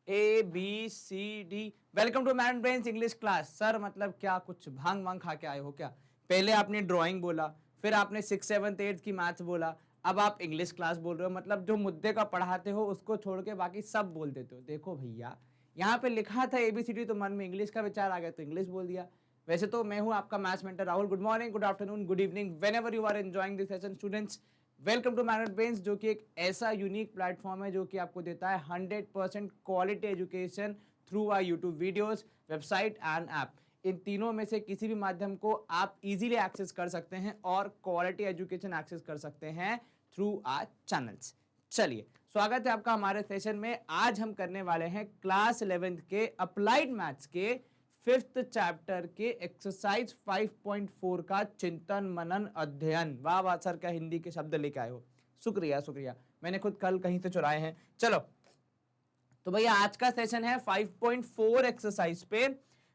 ABCD। Welcome to man brains English class. Sir मतलब क्या कुछ भांग वांग खा के आए हो क्या? पहले आपने ड्राइंग बोला, फिर आपने 6, 7, 8 की मैथ्स बोला, अब आप इंग्लिश क्लास बोल रहे हो। मतलब जो मुद्दे का पढ़ाते हो उसको छोड़ के बाकी सब बोल देते हो। देखो भैया, यहाँ पे लिखा था ABCD तो मन में इंग्लिश का विचार आ गया तो इंग्लिश बोल दिया। वैसे तो मैं हूँ आपका maths mentor Rahul. Good morning, good afternoon, good evening, whenever you are enjoying this session students. Welcome to manner brains, जो कि एक ऐसा यूनिक प्लेटफॉर्म है जो कि आपको देता है 100% quality education through our YouTube videos, website and app. इन तीनों में से किसी भी माध्यम को आप इजीली एक्सेस कर सकते हैं और क्वालिटी एजुकेशन एक्सेस कर सकते हैं थ्रू आवर चैनल्स। चलिए, स्वागत है आपका हमारे सेशन में। आज हम करने वाले हैं क्लास 11th के अप्लाइड मैथ्स के 5th चैप्टर के एक्सरसाइज 5.4 का चिंतन मनन अध्ययन। वाह वाह सर, क्या हिंदी के शब्द लेके आए हो, शुक्रिया शुक्रिया, मैंने खुद कल कहीं से चुराए हैं। चलो तो भैया आज का सेशन है 5.4 एक्सरसाइज पे,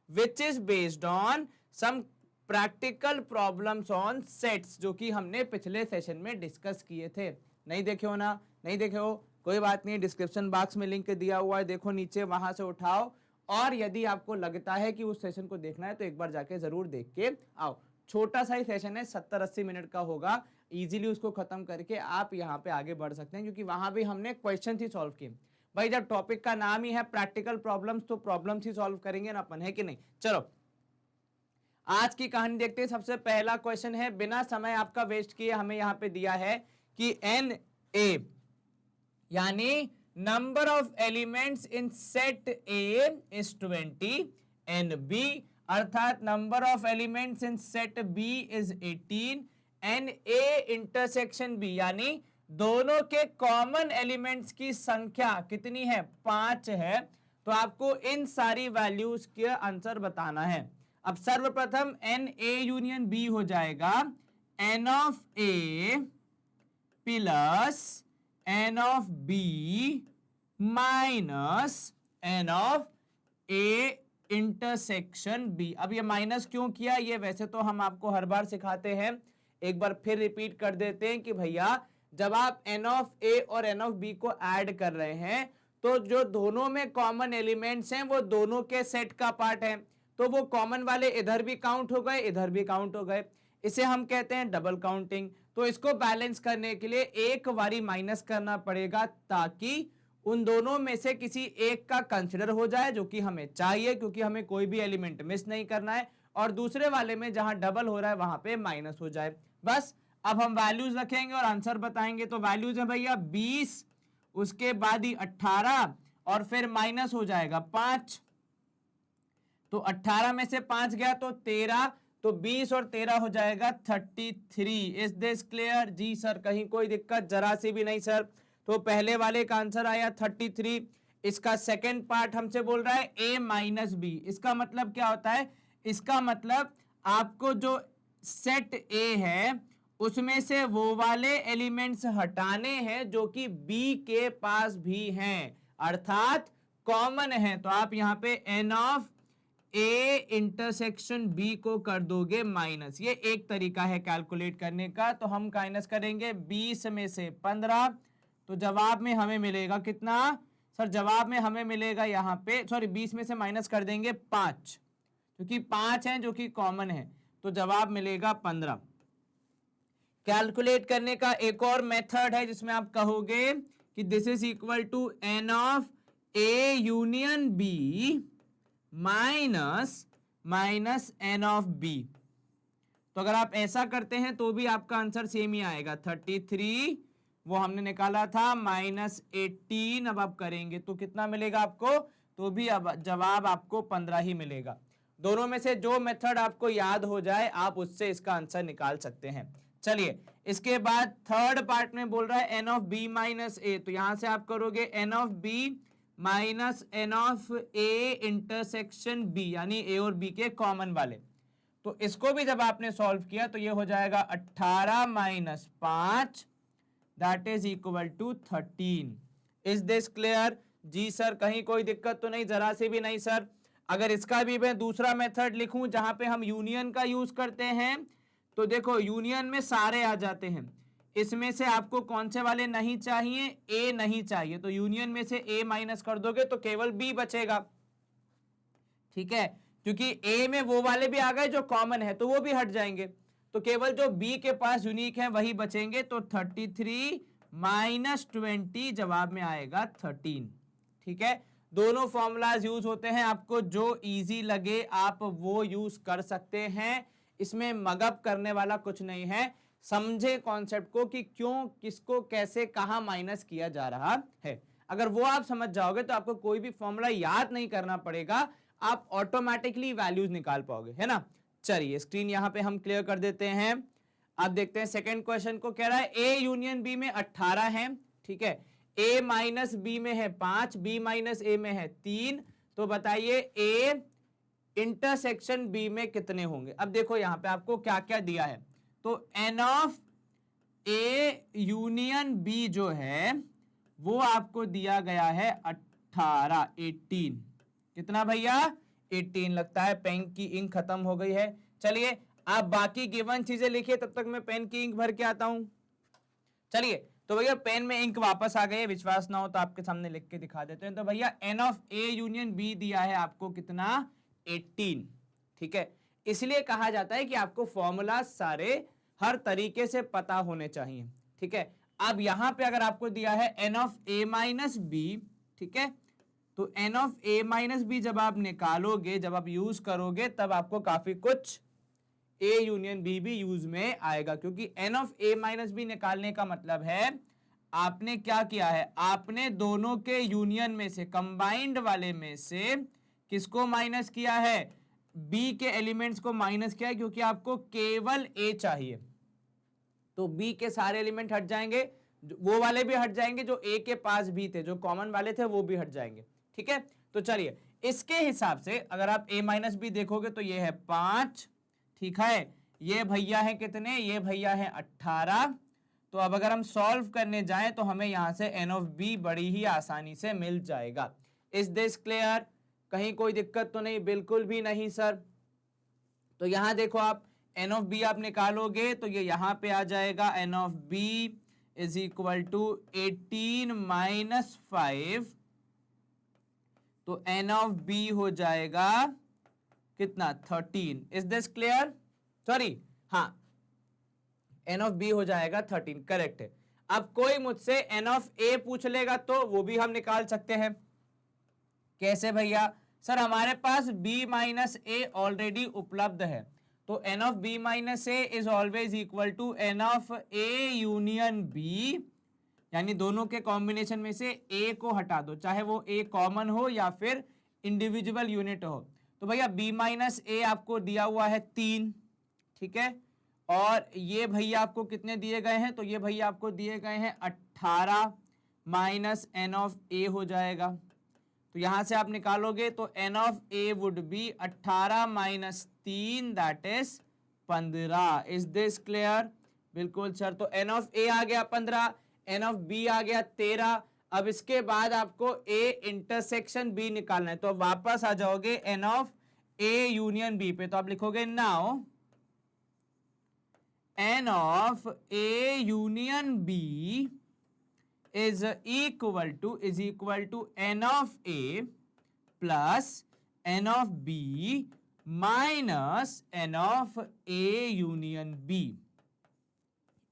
which is based on some practical problems on sets, जो कि हमने पिछले सेशन में डिस्कस किए थे। नहीं देखे हो ना? नहीं देखे हो कोई बात नहीं, डिस्क्रिप्शन बॉक्स में लिंक दिया हुआ है, देखो नीचे, वहां से उठाओ। और यदि आपको लगता है कि उस सेशन को देखना है तो एक बार जाके जरूर देख के आओ। छोटा सा ही सेशन है, 70-80 मिनट का होगा। इजीली उसको खत्म करके आप यहाँ पे आगे बढ़ सकते हैं, क्योंकि वहां भी हमने क्वेश्चन ही सॉल्व किए। भाई जब टॉपिक का नाम ही है प्रैक्टिकल प्रॉब्लम्स, तो प्रॉब्लम्स ही सॉल्व करेंगे ना अपन, है कि नहीं? चलो आज की कहानी देखते हैं। सबसे पहला क्वेश्चन है, बिना समय आपका वेस्ट किए हमें यहाँ पे दिया है कि NA यानी number of elements in set A is 20, NB अर्थात number of elements in set B is 18, NA intersection B यानी दोनों के कॉमन एलिमेंट्स की संख्या कितनी है? 5 है। तो आपको इन सारी वैल्यूज के आंसर बताना है। अब सर्वप्रथम NA यूनियन B हो जाएगा N of A plus N of B minus N of A intersection B। अब ये माइनस क्यों किया? ये वैसे तो हम आपको हर बार सिखाते हैं, एक बार फिर रिपीट कर देते हैं कि भैया जब आप N ऑफ A और N ऑफ B को ऐड कर रहे हैं तो जो दोनों में कॉमन एलिमेंट्स हैं वो दोनों के सेट का पार्ट है, तो वो कॉमन वाले इधर भी काउंट हो गए, इधर भी काउंट हो गए। इसे हम कहते हैं डबल काउंटिंग। तो इसको बैलेंस करने के लिए एक बारी माइनस करना पड़ेगा, ताकि उन दोनों में से किसी एक का कंसिडर हो जाए, जो कि हमें चाहिए, क्योंकि हमें कोई भी एलिमेंट मिस नहीं करना है, और दूसरे वाले में जहां डबल हो रहा है वहां पे माइनस हो जाए। बस अब हम वैल्यूज रखेंगे और आंसर बताएंगे। तो वैल्यूज है भैया 20, उसके बाद ही 18, और फिर माइनस हो जाएगा 5। तो 18 में से 5 गया तो 13, तो 20 और 13 हो जाएगा 33। Is this clear? जी सर, कहीं कोई दिक्कत? जरा सी भी नहीं सर। तो पहले वाले का आंसर आया 33। इसका सेकंड पार्ट हमसे बोल रहा है A माइनस B। इसका मतलब क्या होता है? इसका मतलब आपको जो सेट A है उसमें से वो वाले एलिमेंट्स हटाने हैं जो कि B के पास भी हैं, अर्थात कॉमन है। तो आप यहां पे N of A intersection B को कर दोगे माइनस। ये एक तरीका है कैलकुलेट करने का। तो हम माइनस करेंगे 20 में से 15, तो जवाब में हमें मिलेगा कितना? सर जवाब में हमें मिलेगा यहाँ पे, सॉरी 20 में से माइनस कर देंगे 5, क्योंकि 5 हैं जो कि कॉमन है, तो जवाब मिलेगा 15। कैलकुलेट करने का एक और मेथड है जिसमें आप कहोगे कि this is equal to N of A union B minus N of B। तो अगर आप ऐसा करते हैं तो भी आपका आंसर सेम ही आएगा। 33 वो हमने निकाला था माइनस 18, अब आप करेंगे तो कितना मिलेगा आपको? तो भी अब जवाब आपको 15 ही मिलेगा। दोनों में से जो मेथड आपको याद हो जाए आप उससे इसका आंसर निकाल सकते हैं। चलिए, इसके बाद थर्ड पार्ट में बोल रहा है N of B minus A। तो यहां से आप करोगे N of B minus N of A intersection B, यानी A और B के कॉमन वाले। तो इसको भी जब आपने सॉल्व किया तो ये हो जाएगा 18 minus 5, that is equal to 13। Is this clear? जी सर, कहीं कोई दिक्कत तो नहीं? जरा से भी नहीं सर। अगर इसका भी मैं दूसरा मेथड लिखूं जहां पे हम यूनियन का यूज करते हैं, तो देखो यूनियन में सारे आ जाते हैं। इसमें से आपको कौन से वाले नहीं चाहिए, ए नहीं चाहिए, तो यूनियन में से ए माइनस कर दोगे तो केवल बी बचेगा, ठीक है, क्योंकि ए में वो वाले भी आ गए जो कॉमन है तो वो भी हट जाएंगे, तो केवल जो बी के पास यूनिक है वही बचेंगे, तो 33 माइनस 20 जवाब में आएगा 13, ठीक है। दोनों फॉर्मूलाज यूज होते हैं, आपको जो इजी लगे आप वो यूज कर सकते हैं, इसमें मगअप करने वाला कुछ नहीं है, समझे कॉन्सेप्ट को कि क्यों, किसको, कैसे, कहां माइनस किया जा रहा है। अगर वो आप समझ जाओगे तो आपको कोई भी फॉर्मूला याद नहीं करना पड़ेगा, आप ऑटोमेटिकली वैल्यूज निकाल पाओगे, है ना। चलिए स्क्रीन यहां पे हम क्लियर कर देते हैं। आप देखते हैं सेकंड क्वेश्चन को, कह रहा है ए यूनियन बी में 18 है, ठीक है, ए माइनस बी में है 5, बी माइनस ए में है 3, तो बताइए ए इंटरसेक्शन बी में कितने होंगे। अब देखो यहां पे आपको क्या क्या दिया है, तो N of A union B जो है वो आपको दिया गया है 18, 18, कितना भैया 18, लगता है पेन की इंक खत्म हो गई है। चलिए आप बाकी गिवन चीजें लिखिए, तब तक मैं पेन की इंक भर के आता हूं। चलिए तो भैया पेन में इंक वापस आ गई, विश्वास ना हो तो आपके सामने लिख के दिखा देते हैं। तो भैया N of A union B दिया है आपको कितना 18, ठीक है, इसलिए कहा जाता है कि आपको फॉर्मूला सारे हर तरीके से पता होने चाहिए, ठीक है। अब यहां पे अगर आपको दिया है N of A minus B, ठीक है, तो N of A minus B जब आप निकालोगे, जब आप यूज करोगे तब आपको काफी कुछ ए यूनियन बी भी यूज में आएगा, क्योंकि N of A minus B निकालने का मतलब है आपने क्या किया है, आपने दोनों के यूनियन में से, कंबाइंड वाले में से किसको माइनस किया है, बी के एलिमेंट्स को माइनस किया है, क्योंकि आपको केवल ए चाहिए, तो बी के सारे एलिमेंट हट जाएंगे, वो वाले भी हट जाएंगे जो ए के पास भी थे, जो कॉमन वाले थे वो भी हट जाएंगे, ठीक है। तो चलिए इसके हिसाब से अगर आप ए माइनस बी देखोगे तो ये है 5, ठीक है, ये भैया है कितने, ये भैया है 18, तो अब अगर हम सॉल्व करने जाएं तो हमें यहां से एन ऑफ बी बड़ी ही आसानी से मिल जाएगा। इज दिस क्लियर, कहीं कोई दिक्कत तो नहीं, बिल्कुल भी नहीं सर। तो यहां देखो आप एन ऑफ बी आप निकालोगे तो ये यहां पे आ जाएगा, N of B is equal to 18 minus 5, तो एन ऑफ बी हो जाएगा कितना 13, इज दिस क्लियर, सॉरी हाँ एन ऑफ बी हो जाएगा 13, करेक्ट है। अब कोई मुझसे एन ऑफ ए पूछ लेगा तो वो भी हम निकाल सकते हैं, कैसे भैया, सर हमारे पास b माइनस ए ऑलरेडी उपलब्ध है, तो N of B minus A is always equal to N of A union B, यानी दोनों के कॉम्बिनेशन में से ए को हटा दो, चाहे वो ए कॉमन हो या फिर इंडिविजुअल यूनिट हो। तो भैया b माइनस ए आपको दिया हुआ है 3, ठीक है, और ये भैया आपको कितने दिए गए हैं, तो ये भैया आपको दिए गए हैं 18 माइनस एन ऑफ ए हो जाएगा, तो यहां से आप निकालोगे तो N of A would be 18 minus 3 that is 15, is this clear, बिल्कुल सर। तो एन ऑफ ए आ गया 15, एन ऑफ बी आ गया 13, अब इसके बाद आपको ए इंटरसेक्शन बी निकालना है, तो वापस आ जाओगे N of A union B पे, तो आप लिखोगे now N of A union B is equal to n of a plus n of b minus n of a union b,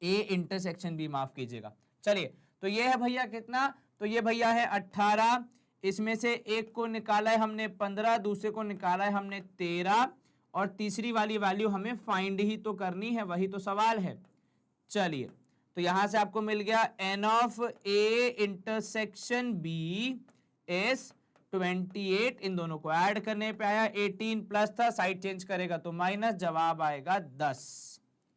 a intersection b माफ कीजिएगा। चलिए तो ये है भैया कितना, तो ये भैया है 18, इसमें से एक को निकाला है हमने 15, दूसरे को निकाला है हमने 13, और तीसरी वाली वैल्यू हमें फाइंड ही तो करनी है, वही तो सवाल है। चलिए तो यहां से आपको मिल गया N of A intersection B is 28, इन दोनों को ऐड करने पे आया 18 प्लस था, साइड चेंज करेगा तो माइनस, जवाब आएगा 10,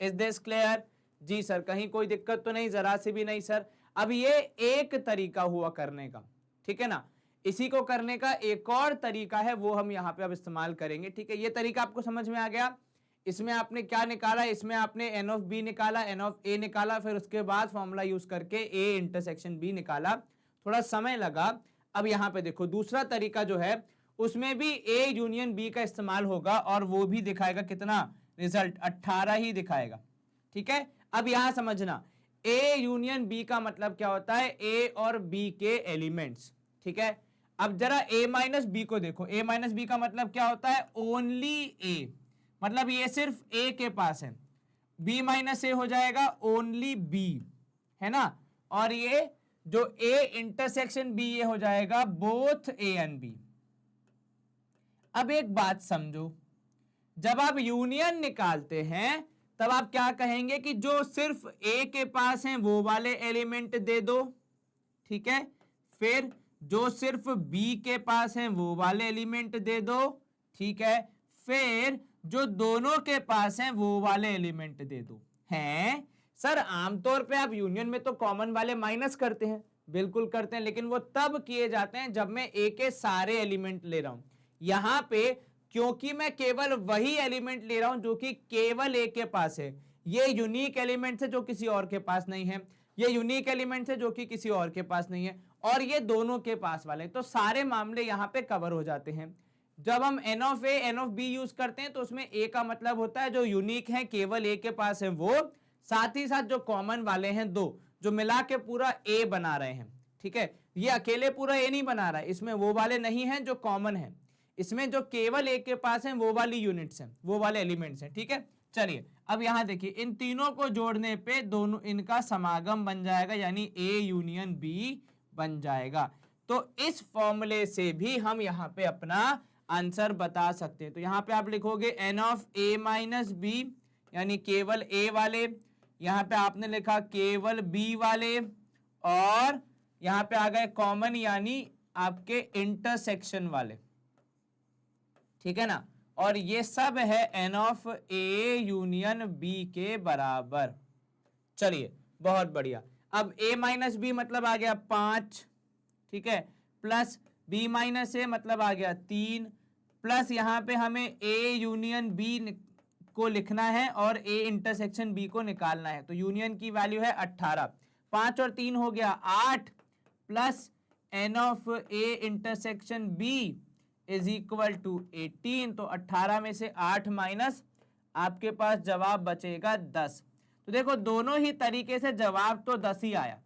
इज दिस क्लियर, जी सर कहीं कोई दिक्कत तो नहीं, जरा सी भी नहीं सर। अब ये एक तरीका हुआ करने का, ठीक है ना, इसी को करने का एक और तरीका है वो हम यहाँ पे अब इस्तेमाल करेंगे, ठीक है। ये तरीका आपको समझ में आ गया, इसमें आपने क्या निकाला, इसमें आपने एन ऑफ बी निकाला, एन ऑफ ए निकाला, फिर उसके बाद फॉर्मूला यूज करके ए इंटरसेक्शन बी निकाला, थोड़ा समय लगा। अब यहां पे देखो दूसरा तरीका जो है उसमें भी ए यूनियन बी का इस्तेमाल होगा, और वो भी दिखाएगा कितना रिजल्ट 18 ही दिखाएगा, ठीक है। अब यहां समझना ए यूनियन बी का मतलब क्या होता है, ए और बी के एलिमेंट्स, ठीक है। अब जरा ए माइनस बी को देखो, ए माइनस बी का मतलब क्या होता है, ओनली ए, मतलब ये सिर्फ ए के पास है। बी माइनस ए हो जाएगा ओनली बी, है ना। और ये जो ए इंटरसेक्शन बी, ये हो जाएगा बोथ ए एंड बी। अब एक बात समझो, जब आप यूनियन निकालते हैं तब आप क्या कहेंगे कि जो सिर्फ ए के पास हैं वो वाले एलिमेंट दे दो, ठीक है। फिर जो सिर्फ बी के पास हैं वो वाले एलिमेंट दे दो, ठीक है। फिर जो दोनों के पास हैं वो वाले एलिमेंट दे दो। हैं सर, आमतौर पे आप यूनियन में तो कॉमन वाले माइनस करते हैं, बिल्कुल करते हैं, लेकिन वो तब किए जाते हैं जब मैं ए के सारे एलिमेंट ले रहा हूं। यहां पे क्योंकि मैं केवल वही एलिमेंट ले रहा हूं जो कि केवल ए के पास है, ये यूनिक एलिमेंट है जो किसी और के पास नहीं है, ये यूनिक एलिमेंट है जो कि किसी और के पास नहीं है, और ये दोनों के पास वाले, तो सारे मामले यहां पे कवर हो जाते हैं। जब हम N of A N of B use करते हैं तो उसमें ए का मतलब होता है जो यूनिक है, केवल ए के पास है वो, साथ ही साथ जो कॉमन वाले हैं दो, जो मिला के पूरा ए बना रहे हैं, ठीक है। ये अकेले पूरा ए नहीं बना रहा है, इसमें वो वाले नहीं हैं जो कॉमन है, इसमें जो केवल ए के पास हैं वो वाली यूनिट्स हैं, वो वाले एलिमेंट्स हैं, ठीक है। चलिए अब यहां देखिए, इन तीनों को जोड़ने पे दोनों इनका समागम बन जाएगा, यानी ए यूनियन बी बन जाएगा। तो इस फॉर्मूले से भी हम यहां पे अपना आंसर बता सकते हैं। तो यहां पे आप लिखोगे N of A minus B, यानी केवल ए वाले, यहां पे आपने लिखा केवल बी वाले, और यहां पे आ गए कॉमन यानी आपके इंटरसेक्शन वाले, ठीक है ना। और ये सब है N of A union B के बराबर। चलिए बहुत बढ़िया। अब ए माइनस बी मतलब आ गया 5, ठीक है, प्लस बी माइनस ए मतलब आ गया 3, प्लस यहां पे हमें ए यूनियन बी को लिखना है और ए इंटरसेक्शन बी को निकालना है। तो यूनियन की वैल्यू है 18, 5 और 3 हो गया 8, plus N of A intersection B is equal to 18। तो 18 में से 8 माइनस, आपके पास जवाब बचेगा 10। तो देखो दोनों ही तरीके से जवाब तो 10 ही आया।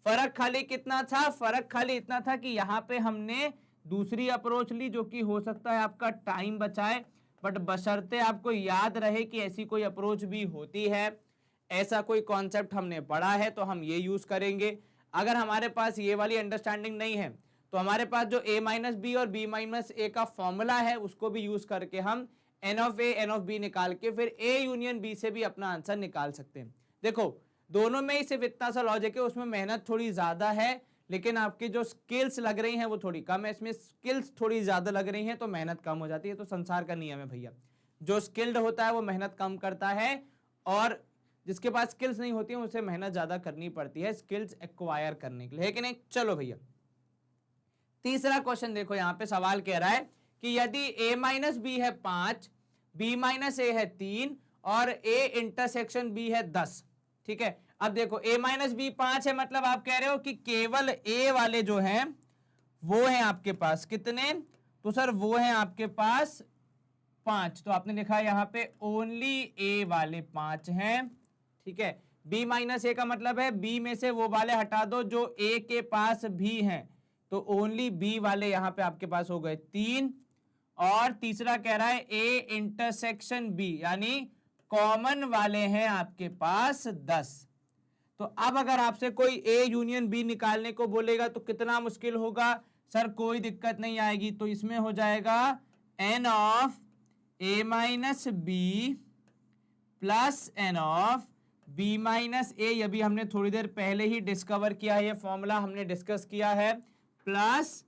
फर्क खाली कितना था, फर्क खाली इतना था कि यहां पे हमने दूसरी अप्रोच ली जो कि हो सकता है आपका टाइम बचाए, बट बशर्ते आपको याद रहे कि ऐसी कोई अप्रोच भी होती है, ऐसा कोई कॉन्सेप्ट हमने पढ़ा है तो हम ये यूज करेंगे। अगर हमारे पास ये वाली अंडरस्टैंडिंग नहीं है तो हमारे पास जो a माइनस बी और b माइनस ए का फॉर्मूला है उसको भी यूज करके हम N of A N of B निकाल के फिर a यूनियन b से भी अपना आंसर निकाल सकते हैं। देखो दोनों में ही सिर्फ इतना सा लॉजिक है, उसमें मेहनत थोड़ी ज्यादा है, लेकिन आपकी जो स्किल्स लग रही हैं वो थोड़ी कम है। इसमें स्किल्स थोड़ी ज्यादा लग रही हैं तो मेहनत कम हो जाती है। तो संसार का नियम है भैया, जो स्किल्ड होता है वो मेहनत कम करता है, और जिसके पास स्किल्स नहीं होती है उसे मेहनत ज्यादा करनी पड़ती है स्किल्स एक्वायर करने के लिए, है कि नहीं। चलो भैया तीसरा क्वेश्चन देखो, यहां पे सवाल कह रहा है कि यदि a माइनस बी है 5, b माइनस ए है 3 और a इंटरसेक्शन b है 10, ठीक है। अब देखो a माइनस बी 5 है, मतलब आप कह रहे हो कि केवल a वाले जो हैं वो हैं आपके पास कितने, तो सर वो हैं आपके पास 5। तो आपने लिखा है यहां पे ओनली a वाले 5 हैं, ठीक है। b माइनस ए का मतलब है b में से वो वाले हटा दो जो a के पास भी हैं, तो ओनली बी वाले यहां पे आपके पास हो गए 3। और तीसरा कह रहा है ए इंटरसेक्शन बी, यानी कॉमन वाले हैं आपके पास 10। तो अब अगर आपसे कोई ए यूनियन बी निकालने को बोलेगा तो कितना मुश्किल होगा, सर कोई दिक्कत नहीं आएगी। तो इसमें हो जाएगा N of A minus B plus N of B minus A, ये भी हमने थोड़ी देर पहले ही डिस्कवर किया है, ये फॉर्मूला हमने डिस्कस किया है, प्लस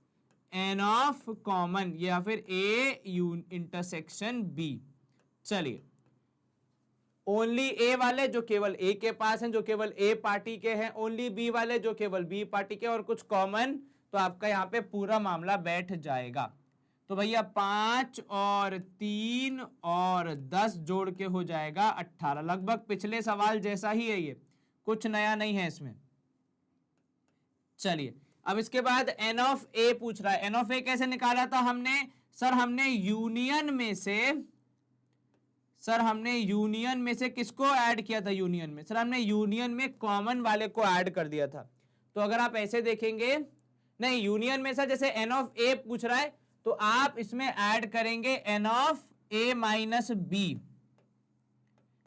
एन ऑफ कॉमन या फिर ए इंटरसेक्शन बी। चलिए ओनली ए वाले जो केवल ए के पास हैं, जो केवल ए पार्टी के हैं, ओनली बी वाले जो केवल बी पार्टी के, और कुछ कॉमन, तो आपका यहां पे पूरा मामला बैठ जाएगा। तो भैया 5 और 3 और 10 जोड़ के हो जाएगा 18, लगभग पिछले सवाल जैसा ही है, ये कुछ नया नहीं है इसमें। चलिए अब इसके बाद एन ऑफ ए पूछ रहा है। एन ऑफ ए कैसे निकाला था हमने, सर हमने यूनियन में से सर हमने यूनियन में से किसको ऐड किया था? यूनियन में सर हमने यूनियन में कॉमन वाले को ऐड कर दिया था। तो अगर आप ऐसे देखेंगे, नहीं यूनियन में सर जैसे एन ऑफ ए पूछ रहा है तो आप इसमें ऐड करेंगे N of A minus B.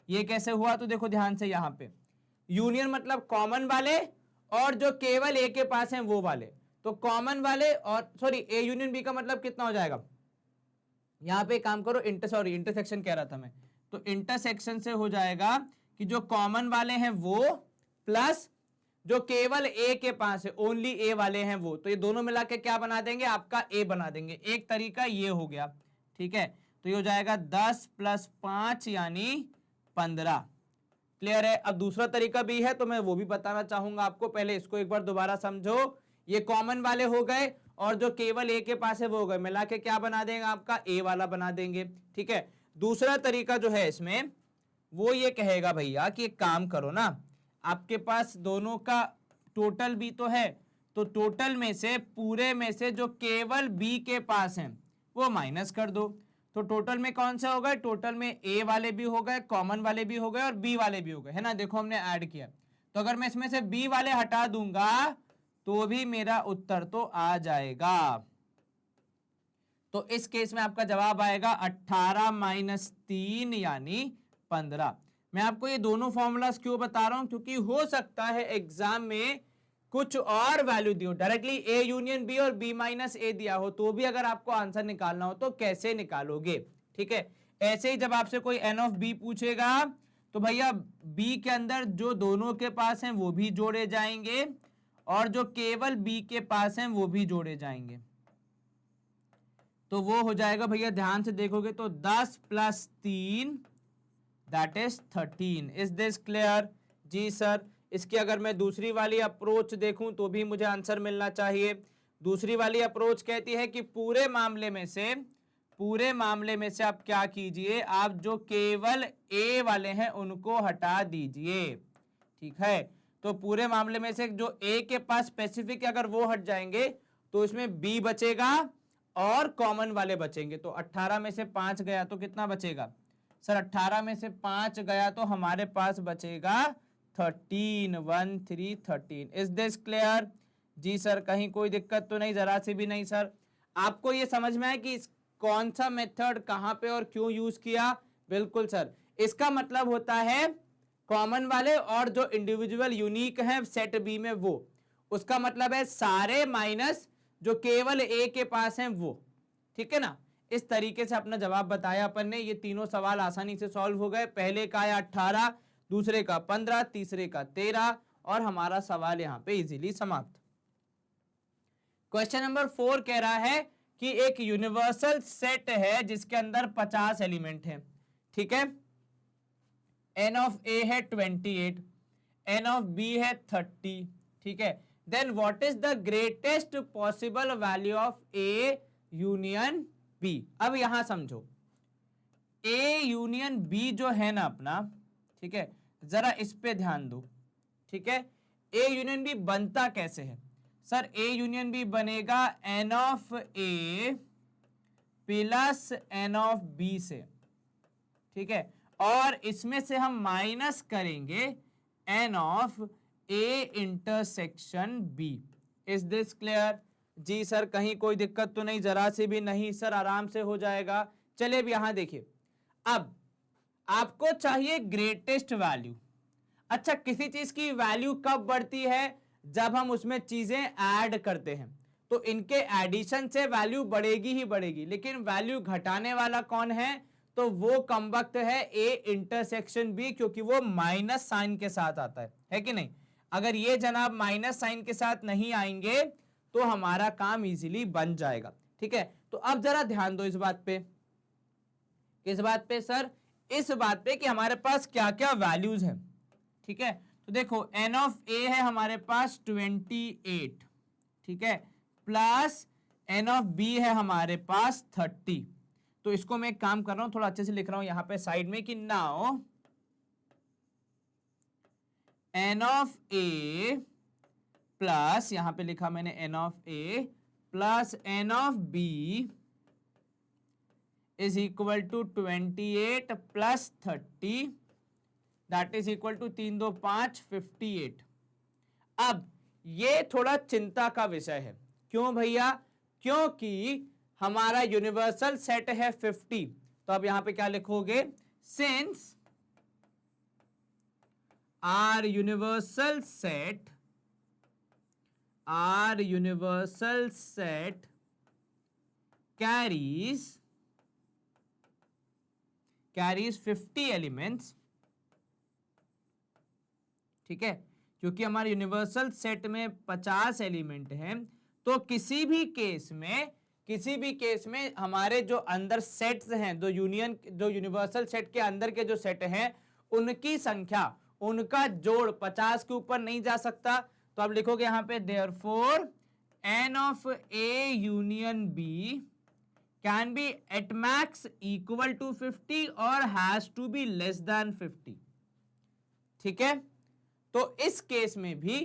ये कैसे हुआ? तो देखो ध्यान से, यहां पे यूनियन मतलब कॉमन वाले और जो केवल ए के पास हैं वो वाले। तो कॉमन वाले और सॉरी ए यूनियन बी का मतलब कितना हो जाएगा? यहां पे काम करो, इंटरसेक्शन कह रहा था मैं, तो इंटरसेक्शन से हो जाएगा कि जो कॉमन वाले हैं वो प्लस जो केवल ए के पास है, ओनली ए वाले हैं वो, तो ये दोनों मिला के क्या बना देंगे? आपका ए बना देंगे। एक तरीका ये हो गया, ठीक है। तो ये हो जाएगा 10 + 5 यानी 15। क्लियर है? अब दूसरा तरीका भी है तो मैं वो भी बताना चाहूंगा आपको, पहले इसको एक बार दोबारा समझो। ये कॉमन वाले हो गए और जो केवल ए के पास है वो हो गए, मिला के क्या बना देंगे? आपका ए वाला बना देंगे, ठीक है। दूसरा तरीका जो है इसमें वो ये कहेगा भैया कि एक काम करो ना, आपके पास दोनों का टोटल भी तो है, तो टोटल में से पूरे में से जो केवल बी के पास हैं वो माइनस कर दो। तो टोटल में कौन से हो गए? टोटल में ए वाले भी हो गए, कॉमन वाले भी हो गए और बी वाले भी हो गए, है ना। देखो हमने ऐड किया, तो अगर मैं इसमें से बी वाले हटा दूंगा तो भी मेरा उत्तर तो आ जाएगा। तो इस केस में आपका जवाब आएगा 18 - 3 यानी 15। मैं आपको ये दोनों फॉर्मूलाज क्यों बता रहा हूं? क्योंकि हो सकता है एग्जाम में कुछ और वैल्यू दी हो, डायरेक्टली ए यूनियन बी और बी माइनस ए दिया हो, तो भी अगर आपको आंसर निकालना हो तो कैसे निकालोगे? ठीक है। ऐसे ही जब आपसे कोई एन ऑफ बी पूछेगा तो भैया बी के अंदर जो दोनों के पास हैं वो भी जोड़े जाएंगे और जो केवल बी के पास हैं वो भी जोड़े जाएंगे। तो वो हो जाएगा भैया, ध्यान से देखोगे तो 10 + 3 that is 13। Is this clear? जी सर। इसकी अगर मैं दूसरी वाली अप्रोच देखूं तो भी मुझे आंसर मिलना चाहिए। दूसरी वाली अप्रोच कहती है कि पूरे मामले में से आप क्या कीजिए, आप जो केवल ए वाले हैं उनको हटा दीजिए, ठीक है। तो पूरे मामले में से जो ए के पास स्पेसिफिक अगर वो हट जाएंगे तो इसमें बी बचेगा और कॉमन वाले बचेंगे। तो 18 में से 5 गया तो कितना बचेगा? सर 18 में से 5 गया तो हमारे पास बचेगा 13, 1 3 13। Is this clear? जी सर। कहीं कोई दिक्कत तो नहीं? जरा सी भी नहीं सर। आपको ये समझ में है कि कौन सा मेथड कहां पे और क्यों यूज किया? बिल्कुल सर। इसका मतलब होता है कॉमन वाले और जो इंडिविजुअल यूनिक है सेट बी में वो, उसका मतलब है सारे माइनस जो केवल ए के पास हैं वो, ठीक है ना। इस तरीके से अपना जवाब बताया अपन ने। ये तीनों सवाल आसानी से सॉल्व हो गए। पहले का आया 18, दूसरे का 15, तीसरे का 13 और हमारा सवाल यहां पे इजीली समाप्त। क्वेश्चन नंबर 4 कह रहा है कि एक यूनिवर्सल सेट है जिसके अंदर 50 एलिमेंट हैं, ठीक है। एन ऑफ ए है 28, एन ऑफ बी है 30, ठीक है। Then what is the greatest possible value of A union B? अब यहां समझो, ए यूनियन बी जो है ना अपना, ठीक है, जरा इस पे ध्यान दो, ठीक है। ए यूनियन बी बनता कैसे है? सर ए यूनियन बी बनेगा N of A plus N of B से, ठीक है, और इसमें से हम माइनस करेंगे N of A intersection B. Is this clear? जी सर। कहीं कोई दिक्कत तो नहीं? जरा से भी नहीं सर, आराम से हो जाएगा। चलिए अब यहां देखिए, अब आपको चाहिए ग्रेटेस्ट वैल्यू। अच्छा, किसी चीज की वैल्यू कब बढ़ती है? जब हम उसमें चीजें ऐड करते हैं, तो इनके एडिशन से वैल्यू बढ़ेगी ही बढ़ेगी। लेकिन वैल्यू घटाने वाला कौन है? तो वो कमबख्त है ए इंटरसेक्शन बी, क्योंकि वो माइनस साइन के साथ आता है कि नहीं। अगर ये जनाब माइनस साइन के साथ नहीं आएंगे तो हमारा काम इजीली बन जाएगा, ठीक है। तो अब जरा ध्यान दो इस बात पे। किस बात पे सर? इस बात पे कि हमारे पास क्या क्या वैल्यूज हैं, ठीक है। तो देखो एन ऑफ ए है हमारे पास 28, ठीक है, प्लस एन ऑफ बी है हमारे पास 30। तो इसको मैं एक काम कर रहा हूं, थोड़ा अच्छे से लिख रहा हूं यहां पे साइड में कि now N of A plus, यहां पे लिखा मैंने N of A plus N of B is equal to 28 प्लस 30 दैट इज इक्वल टू 3 2 5 58। अब ये थोड़ा चिंता का विषय है। क्यों भैया? क्योंकि हमारा यूनिवर्सल सेट है 50। तो अब यहां पे क्या लिखोगे? Since our universal set carries 50 elements, ठीक है, क्योंकि हमारे यूनिवर्सल सेट में 50 एलिमेंट हैं, तो किसी भी केस में हमारे जो अंदर सेट्स हैं, जो यूनिवर्सल सेट के अंदर के जो सेट हैं, उनकी संख्या, उनका जोड़ 50 के ऊपर नहीं जा सकता। तो आप लिखोगे यहां पे therefore n of A union B can be at max equal to 50 और has to be less than 50। ठीक है, तो इस केस में भी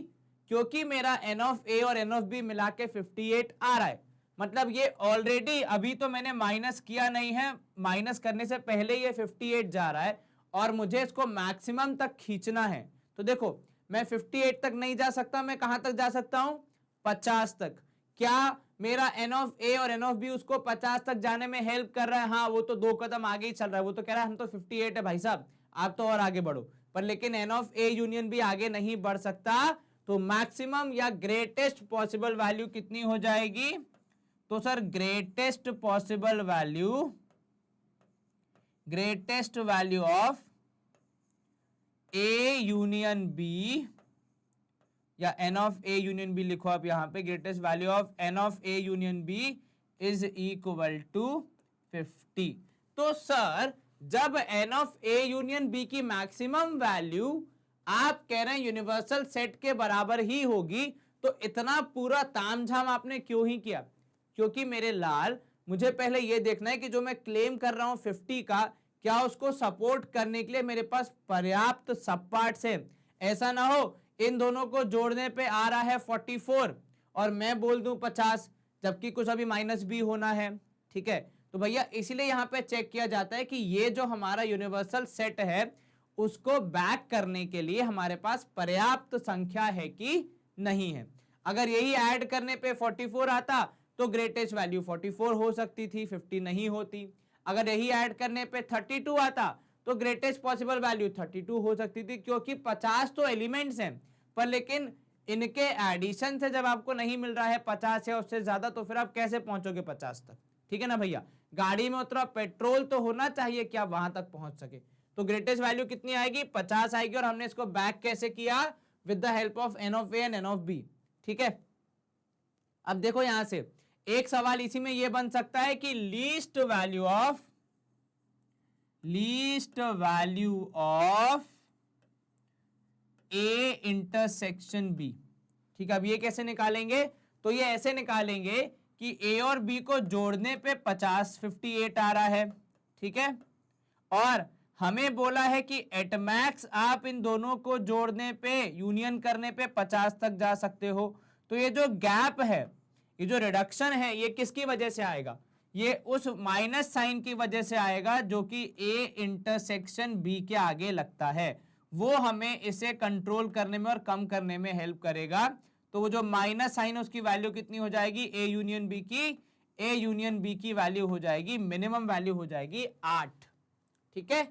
क्योंकि मेरा n ऑफ A और n ऑफ B मिला के 58 आ रहा है, मतलब ये ऑलरेडी, अभी तो मैंने माइनस किया नहीं है, माइनस करने से पहले ये 58 जा रहा है और मुझे इसको मैक्सिमम तक खींचना है। तो देखो, मैं 58 तक नहीं जा सकता, मैं कहां तक जा सकता हूं? 50 तक। क्या मेरा n ऑफ A और n ऑफ B उसको 50 तक जाने में हेल्प कर रहा है? हाँ, वो तो 2 कदम आगे ही चल रहा है, वो तो कह रहा है हम तो 58 है भाई साहब, आप तो और आगे बढ़ो। पर लेकिन n of A union B आगे नहीं बढ़ सकता, तो मैक्सिमम या ग्रेटेस्ट पॉसिबल वैल्यू कितनी हो जाएगी? तो sir greatest value of A union B या n of A union B लिखो आप यहां पे, greatest value of n of A union B is equal to 50। तो सर जब n of A union B की मैक्सिमम वैल्यू आप कह रहे हैं यूनिवर्सल सेट के बराबर ही होगी, तो इतना पूरा तामझाम आपने क्यों ही किया? क्योंकि मेरे लाल, मुझे पहले यह देखना है कि जो मैं क्लेम कर रहा हूं 50 का, क्या उसको सपोर्ट करने के लिए मेरे पास पर्याप्त सब पार्ट्स है। ऐसा ना हो इन दोनों को जोड़ने पे आ रहा है 44 और मैं बोल दूं 50, जबकि कुछ अभी माइनस भी होना है। ठीक है, तो भैया इसलिए यहां पे चेक किया जाता है कि ये जो हमारा यूनिवर्सल सेट है उसको बैक करने के लिए हमारे पास पर्याप्त संख्या है कि नहीं है। अगर यही ऐड करने पे 44 आता तो ग्रेटेस्ट वैल्यू 44 हो सकती थी, 50 नहीं होती। अगर यही ऐड करने पे 32 आता तो ग्रेटेस्ट पॉसिबल वैल्यू 32 हो सकती थी, क्योंकि 50 तो एलिमेंट्स हैं, पर लेकिन इनके एडिशन से जब आपको नहीं मिल रहा है 50 या उससे ज्यादा, तो फिर आप कैसे पहुंचोगे 50 तक? ठीक है ना भैया, गाड़ी में उतना पेट्रोल तो होना चाहिए कि आप वहां तक पहुंच सके। तो ग्रेटेस्ट वैल्यू कितनी आएगी? 50 आएगी। और हमने इसको बैक कैसे किया? With the help of n of A and n of B। ठीक है, अब देखो यहां से एक सवाल इसी में यह बन सकता है कि least value of A intersection B। ठीक है, अब ये कैसे निकालेंगे? तो ये ऐसे निकालेंगे कि A और B को जोड़ने पे 58 आ रहा है, ठीक है, और हमें बोला है कि एट मैक्स आप इन दोनों को जोड़ने पे, यूनियन करने पे 50 तक जा सकते हो। तो ये जो गैप है, ये जो रिडक्शन है, ये किसकी वजह से आएगा? ये उस माइनस साइन की वजह से आएगा जो कि A इंटरसेक्शन B के आगे लगता है। वो हमें इसे कंट्रोल करने में और कम करने में हेल्प करेगा। तो वो जो माइनस साइन है उसकी वैल्यू कितनी हो जाएगी? A यूनियन B की वैल्यू हो जाएगी, मिनिमम वैल्यू हो जाएगी 8। ठीक है,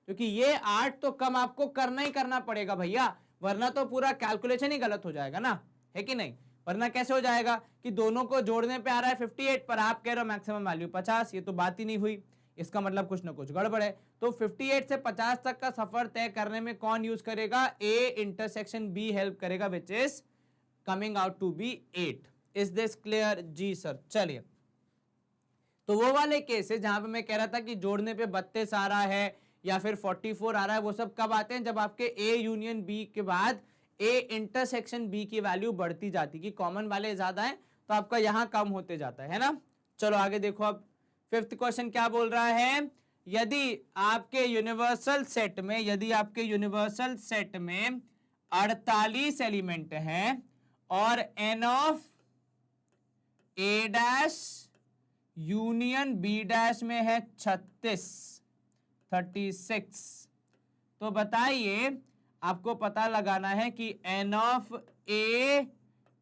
क्योंकि ये 8 तो कम आपको करना ही करना पड़ेगा भैया, वरना तो पूरा कैलकुलेशन ही गलत हो जाएगा ना, है कि नहीं? वरना कैसे हो जाएगा कि दोनों को जोड़ने पे आ रहा है 58 पर आप कह रहे हो मैक्सिमम वैल्यू 50, ये तो बात ही नहीं हुई। इसका मतलब कुछ ना कुछ गड़बड़ है। तो 58 से 50 तक का सफर तय करने में कौन यूज करेगा? A इंटरसेक्शन B हेल्प करेगा, which is coming out to be 8। Is this clear? जी सर। चलिए, तो वो वाले केस है जहां पे मैं कह रहा था कि जोड़ने पे 32 आ रहा है या फिर 44 आ रहा है, वो सब कब आते हैं? जब आपके A यूनियन B के बाद A इंटरसेक्शन B की वैल्यू बढ़ती जाती, कि कॉमन वाले ज्यादा हैं तो आपका यहां कम होते जाता है ना। चलो आगे देखो, अब फिफ्थ क्वेश्चन क्या बोल रहा है? यदि आपके यूनिवर्सल सेट में 48 एलिमेंट हैं और n of A dash union B dash में है 36। तो बताइए, आपको पता लगाना है कि N of A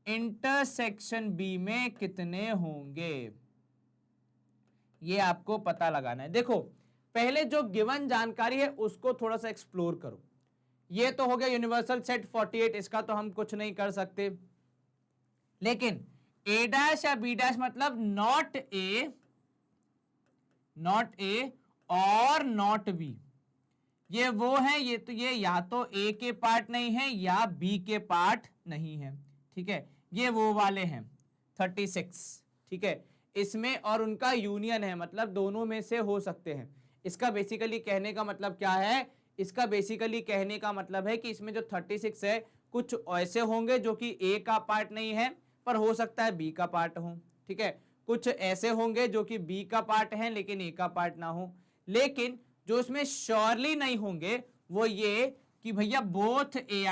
intersection B में कितने होंगे, ये आपको पता लगाना है। देखो, पहले जो गिवन जानकारी है उसको थोड़ा सा एक्सप्लोर करो। ये तो हो गया यूनिवर्सल सेट 48, इसका तो हम कुछ नहीं कर सकते, लेकिन ए डैश या बी डैश मतलब नॉट ए और नॉट बी, ये वो है, ये तो ये या तो ए के पार्ट नहीं है या बी के पार्ट नहीं है, ठीक है, ये वो वाले हैं 36, ठीक है, इसमें और उनका यूनियन है, मतलब दोनों में से हो सकते हैं। इसका बेसिकली कहने का मतलब क्या है, इसका बेसिकली कहने का मतलब है कि इसमें जो 36 है कुछ ऐसे होंगे जो कि ए का पार्ट नहीं है पर हो सकता है बी का पार्ट हो, ठीक है, कुछ ऐसे होंगे जो कि बी का पार्ट है लेकिन ए का पार्ट ना हो, लेकिन जो इसमें श्योरली नहीं होंगे वो ये कि भैया बोथ ए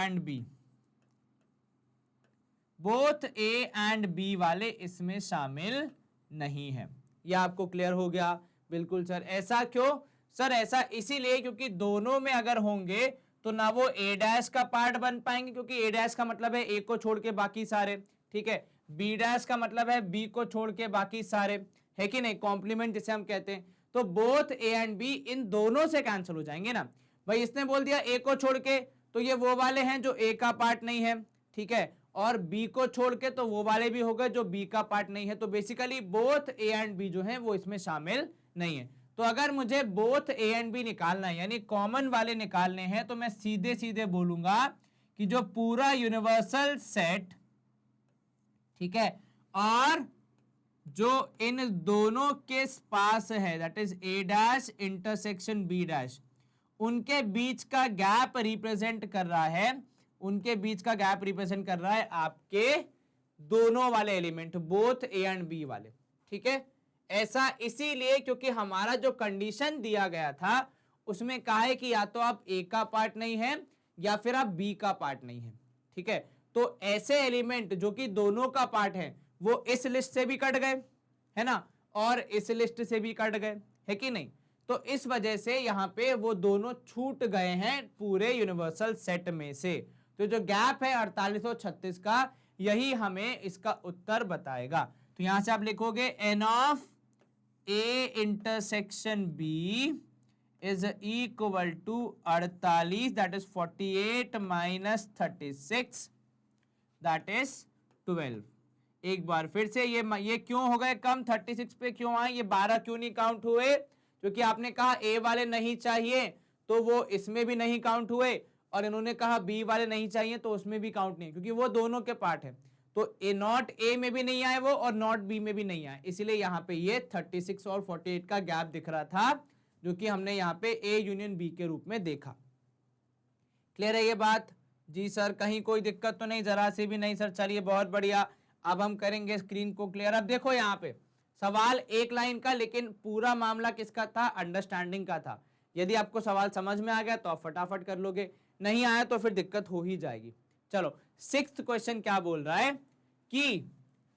एंड बी वाले इसमें शामिल नहीं है। यह आपको क्लियर हो गया? बिल्कुल सर। ऐसा क्यों सर? ऐसा इसीलिए क्योंकि दोनों में अगर होंगे तो ना वो ए डैश का पार्ट बन पाएंगे, क्योंकि ए डैश का मतलब है ए को छोड़ के बाकी सारे, ठीक है, बी डैश का मतलब है बी को छोड़ के बाकी सारे, है कि नहीं, कॉम्प्लीमेंट जिसे हम कहते हैं। तो बोथ ए एंड बी इन दोनों से कैंसिल हो जाएंगे ना भाई। इसने बोल दिया ए को छोड़ के, तो ये वो वाले हैं जो ए का पार्ट नहीं है, ठीक है, और बी को छोड़ के तो वो वाले भी हो गए जो बी का पार्ट नहीं है। तो basically both A and B जो है वो इसमें शामिल नहीं है। तो अगर मुझे बोथ ए एंड बी निकालना है, यानी कॉमन वाले निकालने हैं, तो मैं सीधे सीधे बोलूंगा कि जो पूरा यूनिवर्सल सेट, ठीक है, और जो इन दोनों के पास है, that is A dash intersection B dash, उनके बीच का गैप रिप्रेजेंट कर रहा है, उनके बीच का गैप रिप्रेजेंट कर रहा है आपके दोनों वाले element, both A and B वाले, ठीक है। ऐसा इसीलिए क्योंकि हमारा जो कंडीशन दिया गया था उसमें कहा है कि या तो आप ए का पार्ट नहीं है या फिर आप बी का पार्ट नहीं है, ठीक है। तो ऐसे एलिमेंट जो कि दोनों का पार्ट है वो इस लिस्ट से भी कट गए, है ना, और इस लिस्ट से भी कट गए, है कि नहीं। तो इस वजह से यहां पे वो दोनों छूट गए हैं पूरे यूनिवर्सल सेट में से। तो जो गैप है 4836 का, यही हमें इसका उत्तर बताएगा। तो यहां से आप लिखोगे N of A intersection B is equal to 48, that is 48 minus 36, that is 12। एक बार फिर से ये क्यों हो गए कम, 36 पे क्यों आए, ये 12 क्यों नहीं काउंट हुए? क्योंकि आपने कहा ए वाले नहीं चाहिए तो वो इसमें भी नहीं काउंट हुए, और इन्होंने कहा बी वाले नहीं चाहिए तो उसमें भी काउंट नहीं, क्योंकि वो दोनों के पार्ट है। तो ए नॉट ए में भी नहीं आए वो और नॉट बी में भी नहीं आए, इसलिए यहाँ पे ये 36 और 48 का गैप दिख रहा था, जो कि हमने यहाँ पे ए यूनियन बी के रूप में देखा। क्लियर है ये बात? जी सर, कहीं कोई दिक्कत तो नहीं? जरा से भी नहीं सर। चलिए बहुत बढ़िया। अब हम करेंगे स्क्रीन को क्लियर। अब देखो यहाँ पे सवाल एक लाइन का, लेकिन पूरा मामला किसका था? अंडरस्टैंडिंग का था। यदि आपको सवाल समझ में आ गया तो आप फटाफट कर लोगे, नहीं आया तो फिर दिक्कत हो ही जाएगी। चलो, 6th क्वेश्चन क्या बोल रहा है कि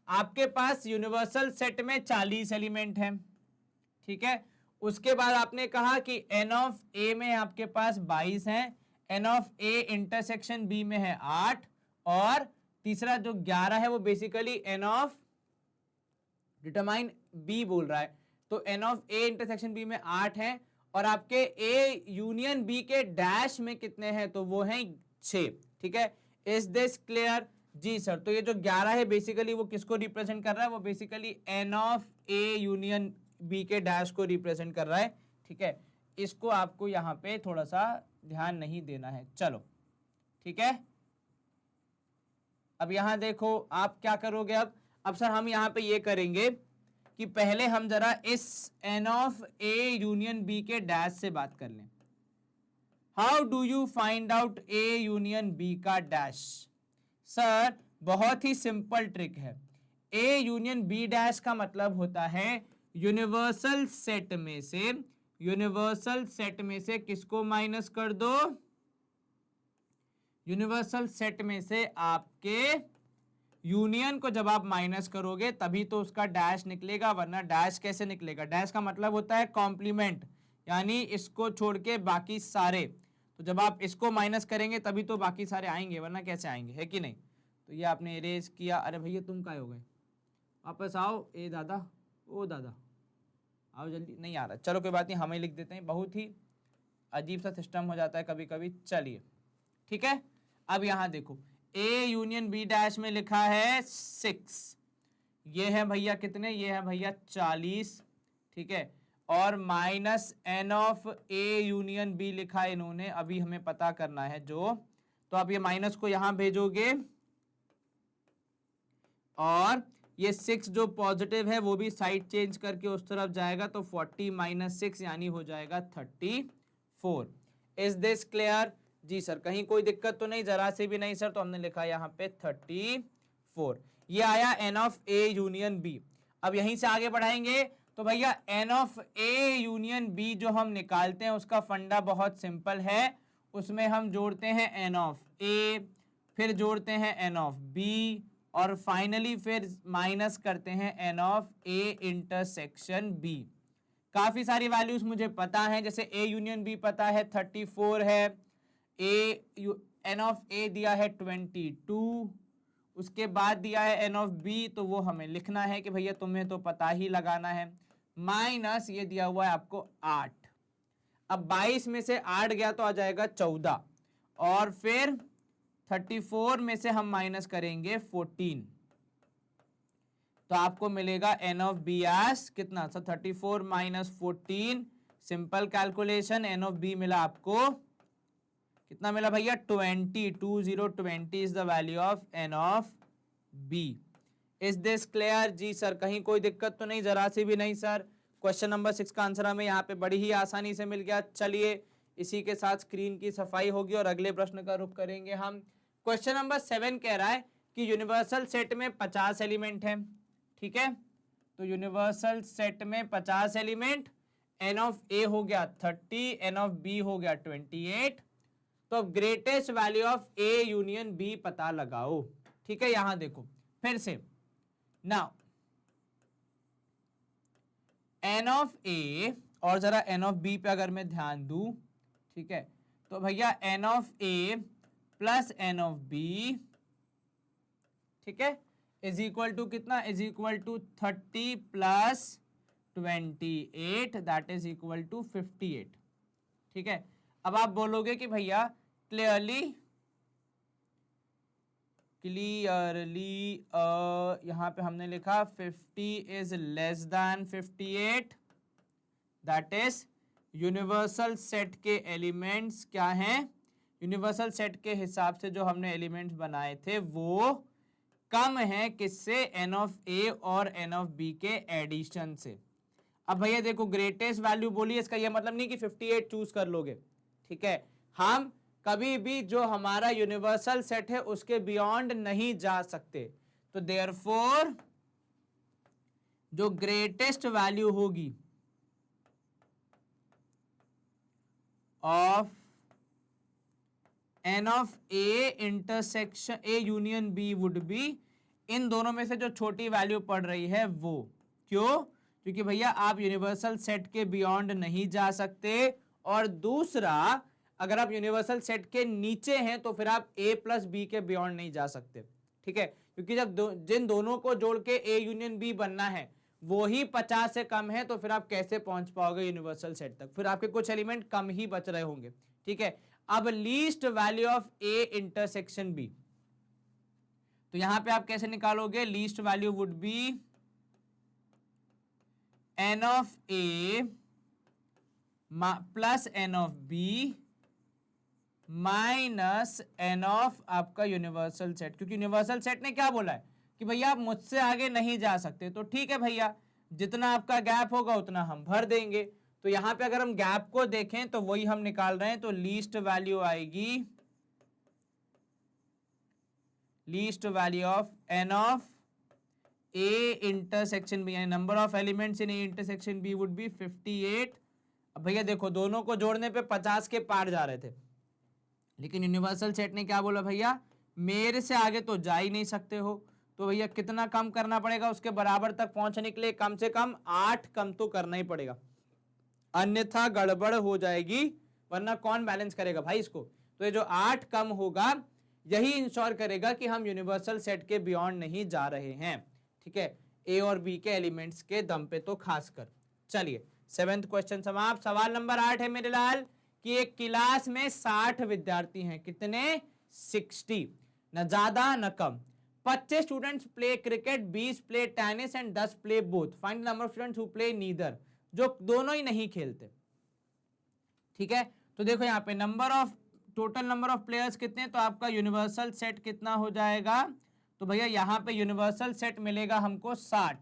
आपके पास यूनिवर्सल सेट में 40 एलिमेंट हैं, ठीक है। उसके बाद आपने कहा कि एन ऑफ ए में आपके पास 22 हैं, N of A intersection B में है 8, और तीसरा जो 11 है वो basically N of determine B बोल रहा है। तो N of A intersection B में 8 है, और आपके ए यूनियन बी के डैश में कितने हैं? तो वो हैं 6, ठीक है। Is this clear? जी सर। तो ये जो 11 है बेसिकली वो किसको रिप्रेजेंट कर रहा है? वो basically N of A union B के डैश को रिप्रेजेंट कर रहा है, ठीक है। इसको आपको यहाँ पे थोड़ा सा ध्यान नहीं देना है, चलो ठीक है। अब यहां देखो आप क्या करोगे। अब सर हम यहां पे ये करेंगे कि पहले हम जरा इस N of A union B के डैश से बात कर लें। How do you find out A union B का डैश? सर बहुत ही सिंपल ट्रिक है। ए यूनियन बी डैश का मतलब होता है यूनिवर्सल सेट में से किसको माइनस कर दो? यूनिवर्सल सेट में से आपके यूनियन को जब आप माइनस करोगे तभी तो उसका डैश निकलेगा, वरना डैश कैसे निकलेगा? डैश का मतलब होता है कॉम्प्लीमेंट, यानी इसको छोड़ के बाकी सारे। तो जब आप इसको माइनस करेंगे तभी तो बाकी सारे आएंगे, वरना कैसे आएंगे, है कि नहीं? तो ये आपने इरेज किया। अरे भैया तुम काय हो गए, वापस आओ। ए दादा, ओ दादा आओ जल्दी, नहीं आ रहा। चलो कोई बात नहीं, हम ही लिख देते हैं। बहुत ही अजीब सा सिस्टम हो जाता है कभी कभी। चलिए ठीक है, अब यहां देखो, ए यूनियन बी डैश में लिखा है 6, ये है भैया कितने, ये है भैया 40, ठीक है। और minus N of A union B लिखा है इन्होंने, अभी हमें पता करना है जो। तो आप ये माइनस को यहां भेजोगे और ये 6 जो पॉजिटिव है वो भी साइड चेंज करके उस तरफ जाएगा, तो 40 माइनस 6 यानी हो जाएगा 34। Is this clear? जी सर, कहीं कोई दिक्कत तो नहीं? जरा से भी नहीं सर। तो हमने लिखा यहाँ पे 34। ये आया N of A union B. अब यहीं से आगे बढ़ाएंगे तो भैया N of A union B जो हम निकालते हैं उसका फंडा बहुत सिंपल है। उसमें हम जोड़ते हैं एन ऑफ ए, फिर जोड़ते हैं एन ऑफ बी, और फाइनली फिर माइनस करते हैं N of A intersection B. काफी सारी वैल्यूज मुझे पता है, जैसे ए यूनियन बी पता है 34 है, एन ऑफ ए दिया है 22, उसके बाद दिया है एन ऑफ बी, तो वो हमें लिखना है कि भैया तुम्हें तो पता ही लगाना है, माइनस ये दिया हुआ है आपको 8। अब 22 में से 8 गया तो आ जाएगा 14, और फिर 34 में से हम माइनस करेंगे 14, तो आपको मिलेगा एन ऑफ बी एस कितना? 34 minus 14, simple calculation, N of B मिला आपको कितना मिला भैया? 20 is the value of N of B. Is this clear? जी सर, कहीं कोई दिक्कत तो नहीं? जरा सी भी नहीं सर। क्वेश्चन नंबर 6 का आंसर हमें यहाँ पे बड़ी ही आसानी से मिल गया। चलिए इसी के साथ स्क्रीन की सफाई होगी और अगले प्रश्न का रुख करेंगे हम। क्वेश्चन नंबर 7 कह रहा है कि यूनिवर्सल सेट में 50 एलिमेंट हैं, ठीक है। तो यूनिवर्सल सेट में 50 एलिमेंट, एन ऑफ ए हो गया 30, एन ऑफ बी हो गया 28। तो अब greatest value of A union B पता लगाओ, ठीक है। यहां देखो फिर से, नाउ एन ऑफ ए और जरा एन ऑफ बी पे अगर मैं ध्यान दूं, ठीक है, तो भैया N of A plus N of B, ठीक है, इज इक्वल टू कितना? Is equal to 30 plus 28, that is equal to 58, ठीक है। अब आप बोलोगे कि भैया क्लियरली यहां पे हमने लिखा 50 is less than 58, that is universal set के एलिमेंट्स क्या हैं? यूनिवर्सल सेट के हिसाब से जो हमने एलिमेंट्स बनाए थे वो कम है किससे? एन ऑफ ए और एन ऑफ बी के एडिशन से। अब भैया देखो, ग्रेटेस्ट वैल्यू बोलिए, इसका यह मतलब नहीं कि 58 चूज कर लोगे, ठीक है। हम कभी भी जो हमारा यूनिवर्सल सेट है उसके बियॉन्ड नहीं जा सकते, तो देयरफॉर जो ग्रेटेस्ट वैल्यू होगी of N of A intersection A union B would be, इन दोनों में से जो छोटी वैल्यू पड़ रही है वो। क्यों? क्योंकि भैया आप यूनिवर्सल सेट के बियॉन्ड नहीं जा सकते, और दूसरा अगर आप यूनिवर्सल सेट के नीचे हैं तो फिर आप a प्लस बी के बियॉन्ड नहीं जा सकते, ठीक है। क्योंकि जब जिन दोनों को जोड़ के a यूनियन b बनना है वो ही 50 से कम है, तो फिर आप कैसे पहुंच पाओगे यूनिवर्सल सेट तक? फिर आपके कुछ एलिमेंट कम ही बच रहे होंगे, ठीक है। अब least value of a intersection b, तो यहां पे आप कैसे निकालोगे? Least value would be N of A plus N of B minus N of आपका यूनिवर्सल सेट, क्योंकि यूनिवर्सल सेट ने क्या बोला है कि भैया आप मुझसे आगे नहीं जा सकते। तो ठीक है भैया, जितना आपका गैप होगा उतना हम भर देंगे। तो यहां पे अगर हम गैप को देखें तो वही हम निकाल रहे हैं, तो लीस्ट वैल्यू आएगी, least value of N of A intersection B, यानी number of elements in A intersection B would be 58। अब भैया देखो, दोनों को जोड़ने पे 50 के पार जा रहे थे, लेकिन यूनिवर्सल सेट ने क्या बोला? भैया मेरे से आगे तो जा ही नहीं सकते हो, तो भैया कितना कम करना पड़ेगा, उसके बराबर तक पहुंचने के लिए कम से कम 8 कम तो करना ही पड़ेगा, अन्यथा गड़बड़ हो जाएगी, वरना कौन बैलेंस करेगा भाई इसको। तो ये जो 8 कम होगा यही इंश्योर करेगा कि हम यूनिवर्सल सेट के बियॉन्ड नहीं जा रहे हैं, ठीक है, ए और बी के एलिमेंट्स के दम पे तो खासकर। चलिए 7th क्वेश्चन समाप्त। सवाल नंबर 8 है मेरे लाल कि एक क्लास में 60 विद्यार्थी हैं, कितने, 60, न ज्यादा न कम। 25 students play cricket, 20 play tennis and 10 play both. Find the number of students who play neither, जो दोनों ही नहीं खेलते, ठीक है। तो देखो यहाँ पे टोटल नंबर ऑफ प्लेयर्स कितने, तो आपका यूनिवर्सल सेट कितना हो जाएगा, तो भैया यहाँ पे यूनिवर्सल सेट मिलेगा हमको 60,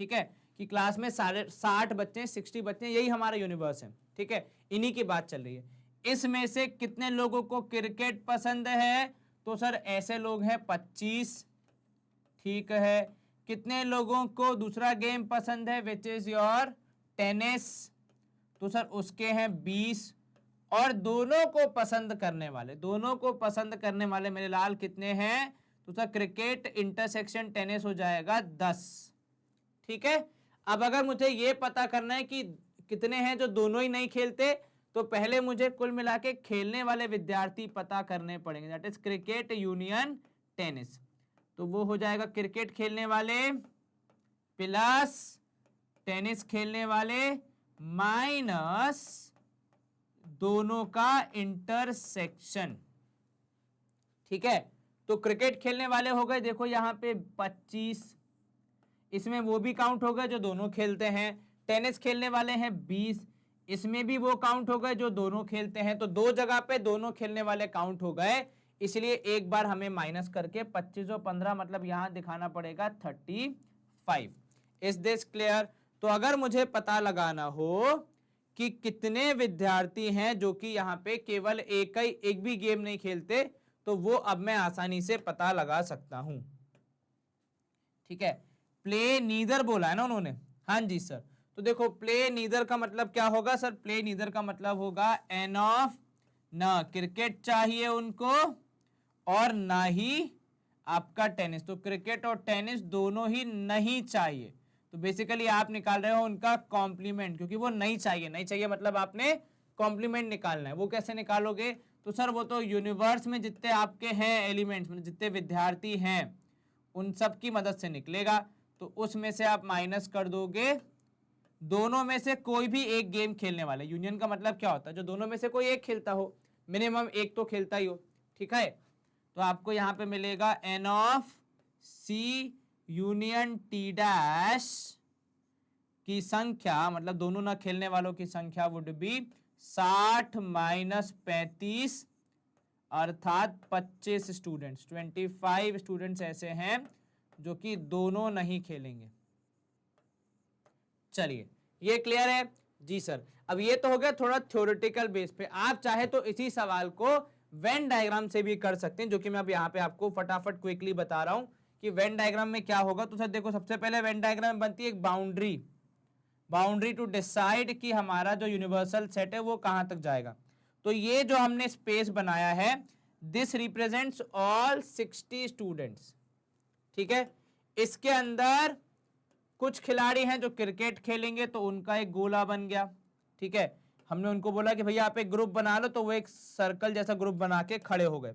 ठीक है, कि क्लास में 60 बच्चे, 60 बच्चे, यही हमारा यूनिवर्स है, ठीक है, इन्हीं की बात चल रही है। इसमें से कितने लोगों को क्रिकेट पसंद है, तो सर ऐसे लोग हैं 25, ठीक है। कितने लोगों को दूसरा गेम पसंद है विच इज योर टेनिस, तो सर उसके हैं 20, और दोनों को पसंद करने वाले मेरे लाल कितने हैं, तो सर क्रिकेट इंटरसेक्शन टेनिस हो जाएगा 10, ठीक है। अब अगर मुझे ये पता करना है कि कितने हैं जो दोनों ही नहीं खेलते, तो पहले मुझे कुल मिला के खेलने वाले विद्यार्थी पता करने पड़ेंगे, that is cricket union tennis. तो वो हो जाएगा क्रिकेट खेलने वाले प्लस टेनिस खेलने वाले माइनस दोनों का इंटरसेक्शन, ठीक है। तो क्रिकेट खेलने वाले हो गए, देखो यहाँ पे 25, इसमें वो भी काउंट हो गए जो दोनों खेलते हैं। टेनिस खेलने वाले हैं 20, इसमें भी वो काउंट हो गए जो दोनों खेलते हैं। तो दो जगह पे दोनों खेलने वाले काउंट हो गए, इसलिए एक बार हमें माइनस करके 25 और 15 मतलब यहां दिखाना पड़ेगा 35। Is this clear? तो अगर मुझे पता लगाना हो कि कितने विद्यार्थी हैं जो कि यहाँ पे केवल एक भी गेम नहीं खेलते, तो वो अब मैं आसानी से पता लगा सकता हूं, ठीक है। प्ले नीदर बोला है ना उन्होंने, हाँ जी सर। तो देखो प्ले नीदर का मतलब क्या होगा सर, प्ले नीदर का मतलब होगा एन ऑफ ना क्रिकेट चाहिए उनको और ना ही आपका टेनिस। तो क्रिकेट और टेनिस दोनों ही नहीं चाहिए, तो बेसिकली आप निकाल रहे हो उनका कॉम्प्लीमेंट, क्योंकि वो नहीं चाहिए मतलब आपने कॉम्प्लीमेंट निकालना है। वो कैसे निकालोगे, तो सर वो तो यूनिवर्स में जितने आपके हैं एलिमेंट्स में जितने विद्यार्थी हैं उन सब की मदद से निकलेगा। तो उसमें से आप माइनस कर दोगे दोनों में से कोई भी एक गेम खेलने वाले। यूनियन का मतलब क्या होता है, जो दोनों में से कोई एक खेलता हो, मिनिमम एक तो खेलता ही हो, ठीक है। तो आपको यहां पे मिलेगा N of C union T dash की संख्या, मतलब दोनों ना खेलने वालों की संख्या वुड बी 60 माइनस 35 अर्थात 25 स्टूडेंट्स। 25 स्टूडेंट्स ऐसे हैं जो कि दोनों नहीं खेलेंगे। चलिए ये क्लियर है जी सर। अब ये तो हो गया थोड़ा थ्योरेटिकल बेस पे, आप चाहे तो इसी सवाल को वेन डायग्राम से भी कर सकते हैं, जो कि मैं अब यहाँ पे आपको फटाफट क्विकली बता रहा हूं कि वेन डायग्राम में क्या होगा। तो सर देखो सबसे पहले वेन डायग्राम में बनती है एक बाउंड्री टू डिसाइड कि हमारा जो यूनिवर्सल सेट है वो कहां तक जाएगा। तो ये जो हमने स्पेस बनाया है दिस रिप्रेजेंट्स ऑल 60 स्टूडेंट्स, ठीक है। इसके अंदर कुछ खिलाड़ी हैं जो क्रिकेट खेलेंगे तो उनका एक गोला बन गया, ठीक है। हमने उनको बोला कि भैया आप एक ग्रुप बना लो, तो वो एक सर्कल जैसा ग्रुप बना के खड़े हो गए।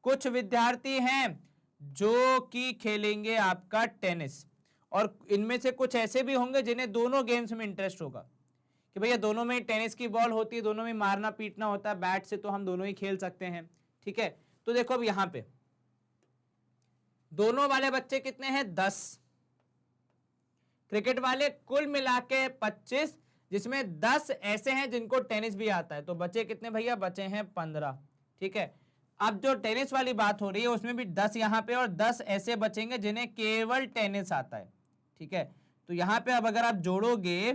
कुछ विद्यार्थी हैं जो कि खेलेंगे आपका टेनिस, और इनमें से कुछ ऐसे भी होंगे जिन्हें दोनों गेम्स में इंटरेस्ट होगा कि भैया दोनों में टेनिस की बॉल होती है, दोनों में मारना पीटना होता है बैट से, तो हम दोनों ही खेल सकते हैं, ठीक है। तो देखो अब यहां पे दोनों वाले बच्चे कितने हैं 10, क्रिकेट वाले कुल मिला के 25, जिसमें 10 ऐसे हैं जिनको टेनिस भी आता है। तो बचे कितने भैया, बचे हैं 15, ठीक है। अब जो टेनिस वाली बात हो रही है उसमें भी 10 यहां पे और 10 ऐसे बचेंगे जिन्हें केवल टेनिस आता है, ठीक है। तो यहां पे अब अगर आप जोड़ोगे,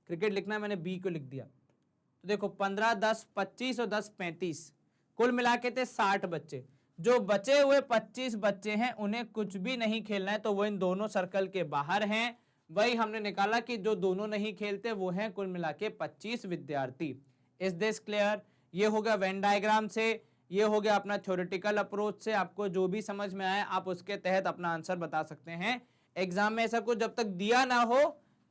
क्रिकेट लिखना मैंने बी को लिख दिया, तो देखो 15 10 25 और 10 35, कुल मिला के थे 60 बच्चे। जो बचे हुए 25 बच्चे हैं उन्हें कुछ भी नहीं खेलना है, तो वो इन दोनों सर्कल के बाहर हैं। वही हमने निकाला कि जो दोनों नहीं खेलते वो हैं कुल मिला के 25 विद्यार्थी। Is this clear? ये होगा वेन डायग्राम से। ये हो गया अपना थ्योरेटिकल अप्रोच से आपको जो भी समझ में आए आप उसके तहत अपना आंसर बता सकते हैं। एग्जाम में ऐसा कुछ जब तक दिया ना हो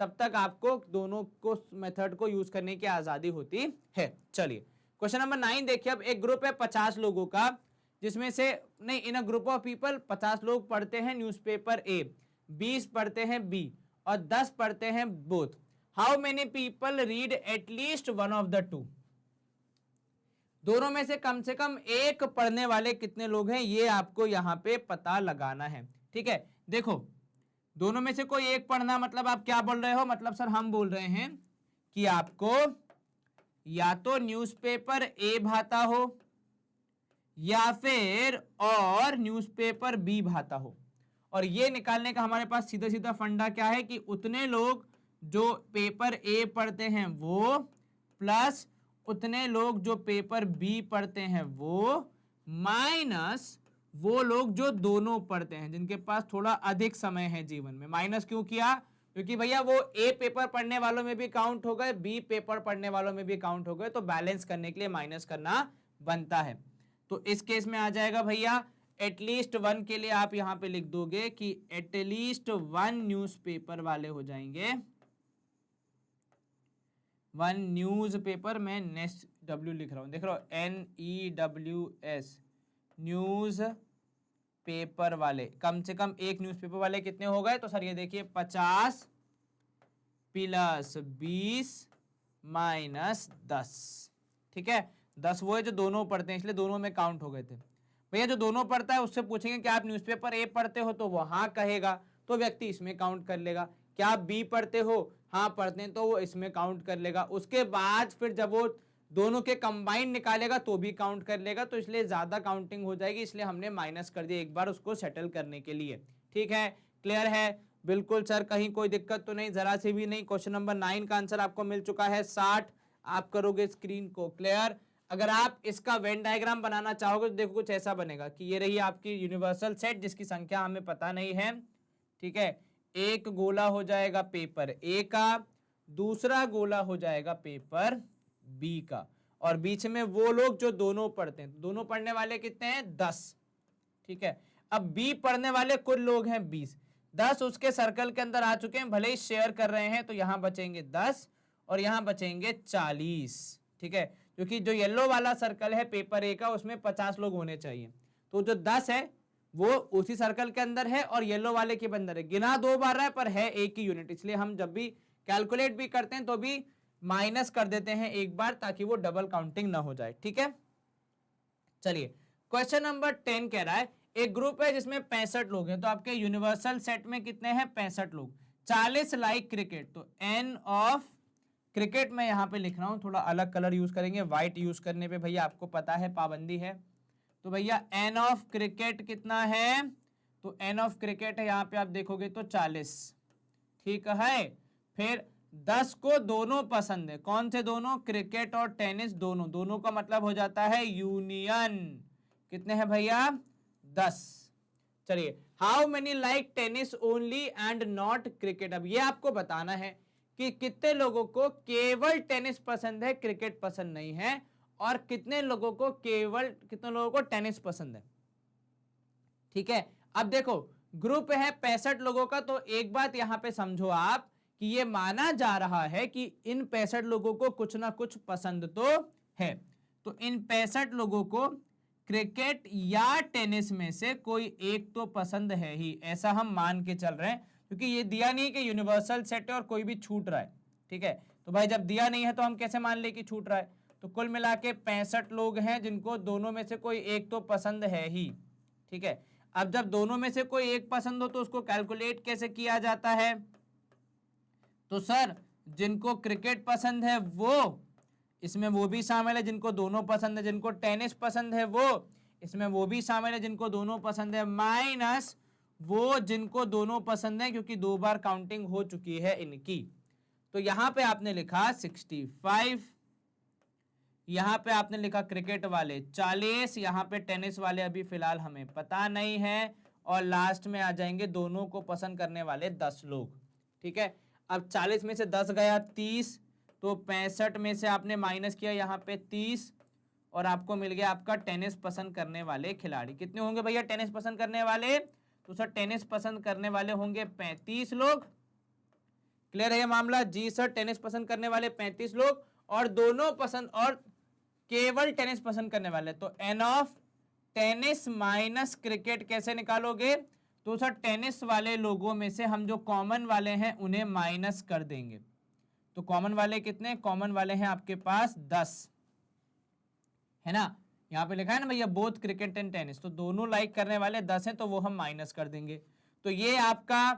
तब तक आपको दोनों को मेथड को यूज करने की आजादी होती है। चलिए क्वेश्चन नंबर 9 देखिए। अब एक ग्रुप है 50 लोगों का, जिसमें से नहीं, इन अ ग्रुप ऑफ पीपल 50 लोग पढ़ते हैं न्यूज़पेपर ए, 20 पढ़ते हैं बी और 10 पढ़ते हैं both. How many people read at least one of the two? दोनों में से कम एक पढ़ने वाले कितने लोग हैं, ये आपको यहां पे पता लगाना है। ठीक है, देखो दोनों में से कोई एक पढ़ना मतलब आप क्या बोल रहे हो, मतलब सर हम बोल रहे हैं कि आपको या तो न्यूज़पेपर ए भाता हो या फिर और न्यूज़पेपर बी भाता हो। और ये निकालने का हमारे पास सीधा सीधा फंडा क्या है कि उतने लोग जो पेपर ए पढ़ते हैं वो प्लस उतने लोग जो पेपर बी पढ़ते हैं वो माइनस वो लोग जो दोनों पढ़ते हैं, जिनके पास थोड़ा अधिक समय है जीवन में। माइनस क्यों किया? क्योंकि भैया वो ए पेपर पढ़ने वालों में भी काउंट हो गए, बी पेपर पढ़ने वालों में भी काउंट हो गए, तो बैलेंस करने के लिए माइनस करना बनता है। तो इस केस में आ जाएगा भैया एटलीस्ट वन के लिए आप यहां पे लिख दोगे कि एटलीस्ट वन न्यूज़पेपर वाले हो जाएंगे। वन न्यूज़पेपर, मैं नेक्स्ट डब्ल्यू लिख रहा हूं, देख रहा हूं NEWS, न्यूज़ पेपर वाले। कम से कम एक न्यूज़पेपर वाले कितने हो गए? तो सर ये देखिए 50 प्लस 20 माइनस 10। ठीक है, 10 वो है जो दोनों पढ़ते हैं, इसलिए दोनों में काउंट हो गए थे। भैया जो दोनों पढ़ता है उससे पूछेंगे कि आप न्यूज़पेपर ए पढ़ते हो, तो वो हाँ कहेगा तो व्यक्ति इसमें काउंट कर लेगा। क्या आप बी पढ़ते हो? हाँ पढ़ते हैं, तो वो इसमें काउंट कर लेगा। उसके बाद फिर जब वो दोनों के कंबाइंड निकालेगा तो भी काउंट कर लेगा, तो इसलिए ज्यादा काउंटिंग हो जाएगी, इसलिए हमने माइनस कर दिया एक बार उसको सेटल करने के लिए। ठीक है, क्लियर है? बिल्कुल सर, कहीं कोई दिक्कत तो नहीं? जरा से भी नहीं। क्वेश्चन नंबर 9 का आंसर आपको मिल चुका है 60। आप करोगे स्क्रीन को क्लियर। अगर आप इसका वेन डायग्राम बनाना चाहोगे तो देखो कुछ ऐसा बनेगा कि ये रही आपकी यूनिवर्सल सेट जिसकी संख्या हमें पता नहीं है। ठीक है, एक गोला हो जाएगा पेपर ए का, दूसरा गोला हो जाएगा पेपर बी का, और बीच में वो लोग जो दोनों पढ़ते हैं। दोनों पढ़ने वाले कितने हैं? 10। ठीक है, अब बी पढ़ने वाले कुल लोग हैं 20। 10 उसके सर्कल के अंदर आ चुके हैं, भले ही शेयर कर रहे हैं, तो यहां बचेंगे 10 और यहां बचेंगे 40। ठीक है, क्योंकि जो येलो वाला सर्कल है पेपर ए का उसमें 50 लोग होने चाहिए, तो जो 10 है वो उसी सर्कल के अंदर है और येलो वाले के अंदर है। गिना दो बार रहा है पर है एक ही यूनिट, इसलिए हम जब भी कैलकुलेट भी करते हैं तो भी माइनस कर देते हैं एक बार, ताकि वो डबल काउंटिंग ना हो जाए। ठीक है, चलिए क्वेश्चन नंबर 10 कह रहा है एक ग्रुप है जिसमें 65 लोग हैं, तो आपके यूनिवर्सल सेट में कितने हैं? 65 लोग। 40 लाइक क्रिकेट, तो एन ऑफ क्रिकेट में यहां पे लिख रहा हूं, थोड़ा अलग कलर यूज करेंगे, व्हाइट यूज करने पे भैया आपको पता है पाबंदी है। तो भैया एन ऑफ क्रिकेट कितना है? तो एन ऑफ क्रिकेट है यहां पे आप देखोगे तो 40। ठीक है, फिर 10 को दोनों पसंद है। कौन से दोनों? क्रिकेट और टेनिस दोनों। दोनों का मतलब हो जाता है यूनियन। कितने हैं भैया? 10। चलिए, how many like tennis only and not cricket? अब ये आपको बताना है कि कितने लोगों को केवल टेनिस पसंद है, क्रिकेट पसंद नहीं है, और कितने लोगों को टेनिस पसंद है। ठीक है, अब देखो ग्रुप है 65 लोगों का, तो एक बात यहां पे समझो आप कि ये माना जा रहा है कि इन 65 लोगों को कुछ ना कुछ पसंद तो है। तो इन 65 लोगों को क्रिकेट या टेनिस में से कोई एक तो पसंद है ही, ऐसा हम मान के चल रहे हैं, क्योंकि ये दिया नहीं कि यूनिवर्सल सेट है और कोई भी छूट रहा है। ठीक है, तो भाई जब दिया नहीं है तो हम कैसे मान ले कि छूट रहा है? तो कुल मिला के 65 लोग हैं जिनको दोनों में से कोई एक तो पसंद है ही। ठीक है, अब जब दोनों में से कोई एक पसंद हो तो उसको कैलकुलेट कैसे किया जाता है? तो सर जिनको क्रिकेट पसंद है वो, इसमें वो भी शामिल है जिनको दोनों पसंद है, जिनको टेनिस पसंद है वो, इसमें वो भी शामिल है जिनको दोनों पसंद है, माइनस वो जिनको दोनों पसंद है, क्योंकि 2 बार काउंटिंग हो चुकी है इनकी। तो यहां पे आपने लिखा 65, यहां पे आपने लिखा क्रिकेट वाले 40, यहां पे टेनिस वाले अभी फिलहाल हमें पता नहीं है, और लास्ट में आ जाएंगे दोनों को पसंद करने वाले 10 लोग। ठीक है, अब 40 में से 10 गया 30, तो 65 में से आपने माइनस किया यहाँ पे 30, और आपको मिल गया आपका टेनिस पसंद करने वाले खिलाड़ी। कितने होंगे भैया टेनिस पसंद करने वाले? तो सर टेनिस पसंद करने वाले होंगे 35 लोग। क्लियर है ये मामला? जी सर, टेनिस पसंद करने वाले 35 लोग और दोनों पसंद और केवल टेनिस पसंद करने वाले। तो N of tennis minus cricket कैसे निकालोगे? तो सर टेनिस वाले लोगों में से हम जो कॉमन वाले हैं उन्हें माइनस कर देंगे। तो कॉमन वाले कितने? कॉमन वाले हैं आपके पास 10, है ना? यहाँ पे लिखा है ना भैया बोथ क्रिकेट एंड टेनिस, तो दोनों लाइक करने वाले 10 हैं, तो वो हम माइनस कर देंगे। तो ये आपका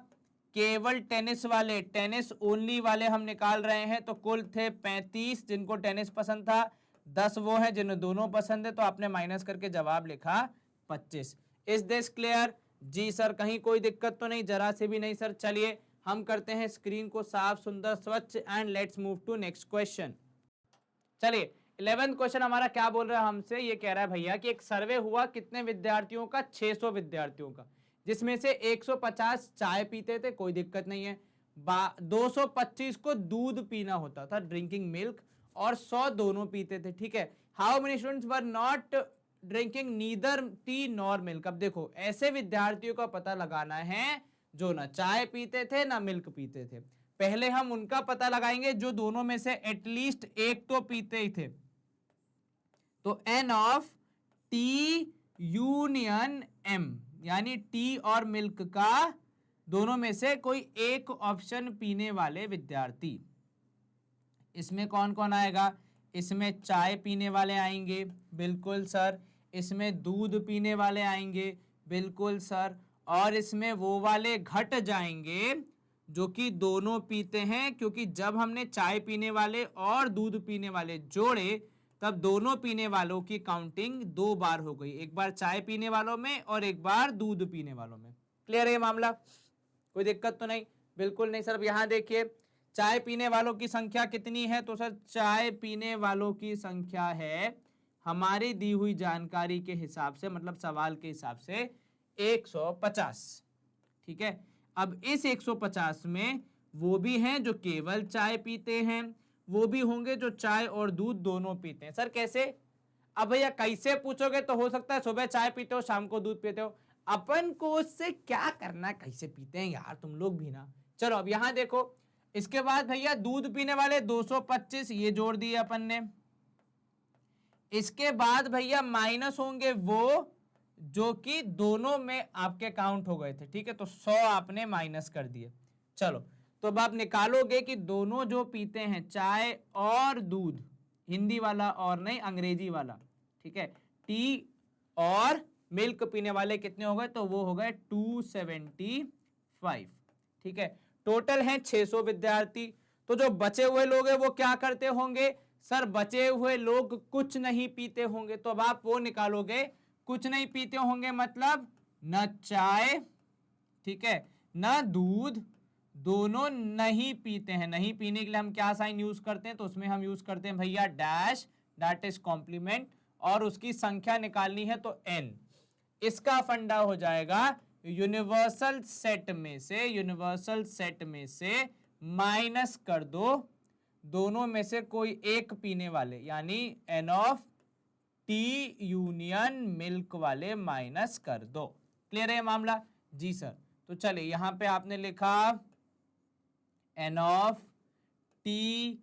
केवल टेनिस वाले, टेनिस ओनली वाले हम निकाल रहे हैं। तो कुल थे 35 जिनको टेनिस पसंद था, 10 वो है जिन्हें दोनों पसंद है, तो आपने माइनस करके जवाब लिखा 25। Is this clear? जी सर, कहीं कोई दिक्कत तो नहीं? जरा से भी नहीं सर। चलिए हम करते हैं स्क्रीन को साफ सुंदर स्वच्छ and let's move to next question. चलिए 11th क्वेश्चन हमारा क्या बोल रहा है हमसे? ये कह रहा है भैया कि एक सर्वे हुआ कितने विद्यार्थियों का? 600 विद्यार्थियों का, जिसमें से 150 चाय पीते थे, कोई दिक्कत नहीं है। 225 को दूध पीना होता था, ड्रिंकिंग मिल्क, और 100 दोनों पीते थे, ठीक है। How many students were not drinking neither T nor milk? अब देखो ऐसे विद्यार्थियों का पता लगाना है जो ना चाय पीते थे ना मिल्क पीते थे। पहले हम उनका पता लगाएंगे जो दोनों में से एटलीस्ट एक तो पीते ही थे। तो N of T union M, यानी टी और मिल्क का दोनों में से कोई एक ऑप्शन पीने वाले विद्यार्थी। इसमें कौन कौन आएगा? इसमें चाय पीने वाले आएंगे, बिल्कुल सर। इसमें दूध पीने वाले आएंगे, बिल्कुल सर। और इसमें वो वाले घट जाएंगे जो कि दोनों पीते हैं, क्योंकि जब हमने चाय पीने वाले और दूध पीने वाले जोड़े तब दोनों पीने वालों की काउंटिंग 2 बार हो गई, एक बार चाय पीने वालों में और एक बार दूध पीने वालों में। क्लियर है ये मामला? कोई दिक्कत तो नहीं? बिल्कुल नहीं सर। अब यहाँ देखिए चाय पीने वालों की संख्या कितनी है? तो सर चाय पीने वालों की संख्या है हमारी दी हुई जानकारी के हिसाब से, मतलब सवाल के हिसाब से 150, ठीक है। अब इस 150 में वो भी हैं जो केवल चाय पीते हैं, वो भी होंगे जो चाय और दूध दोनों पीते हैं। सर कैसे? अब भैया कैसे पूछोगे तो हो सकता है सुबह चाय पीते हो शाम को दूध पीते हो, अपन को उससे क्या करना कैसे पीते हैं यार तुम लोग भी ना। चलो अब यहां देखो, इसके बाद भैया दूध पीने वाले 225 ये जोड़ दिए अपन ने। इसके बाद भैया माइनस होंगे वो जो कि दोनों में आपके काउंट हो गए थे, ठीक है। तो 100 आपने माइनस कर दिए। चलो तो अब आप निकालोगे कि दोनों जो पीते हैं चाय और दूध, हिंदी वाला और नहीं अंग्रेजी वाला, ठीक है, टी और मिल्क पीने वाले कितने हो गए? तो वो हो गए 275, ठीक है। टोटल हैं 600 विद्यार्थी। तो जो बचे हुए लोग हैं वो क्या करते होंगे? सर बचे हुए लोग कुछ नहीं पीते होंगे। तो अब आप वो निकालोगे, कुछ नहीं पीते होंगे मतलब न चाय, ठीक है, न दूध, दोनों नहीं पीते हैं। नहीं पीने के लिए हम क्या साइन यूज करते हैं? तो उसमें हम यूज करते हैं भैया डैश, दैट इज कॉम्प्लीमेंट, और उसकी संख्या निकालनी है तो n। इसका फंडा हो जाएगा यूनिवर्सल सेट में से, यूनिवर्सल सेट में से माइनस कर दो दोनों में से कोई एक पीने वाले, यानी n of T union milk वाले माइनस कर दो। क्लियर है ये मामला? जी सर। तो चलिए यहां पे आपने लिखा n of T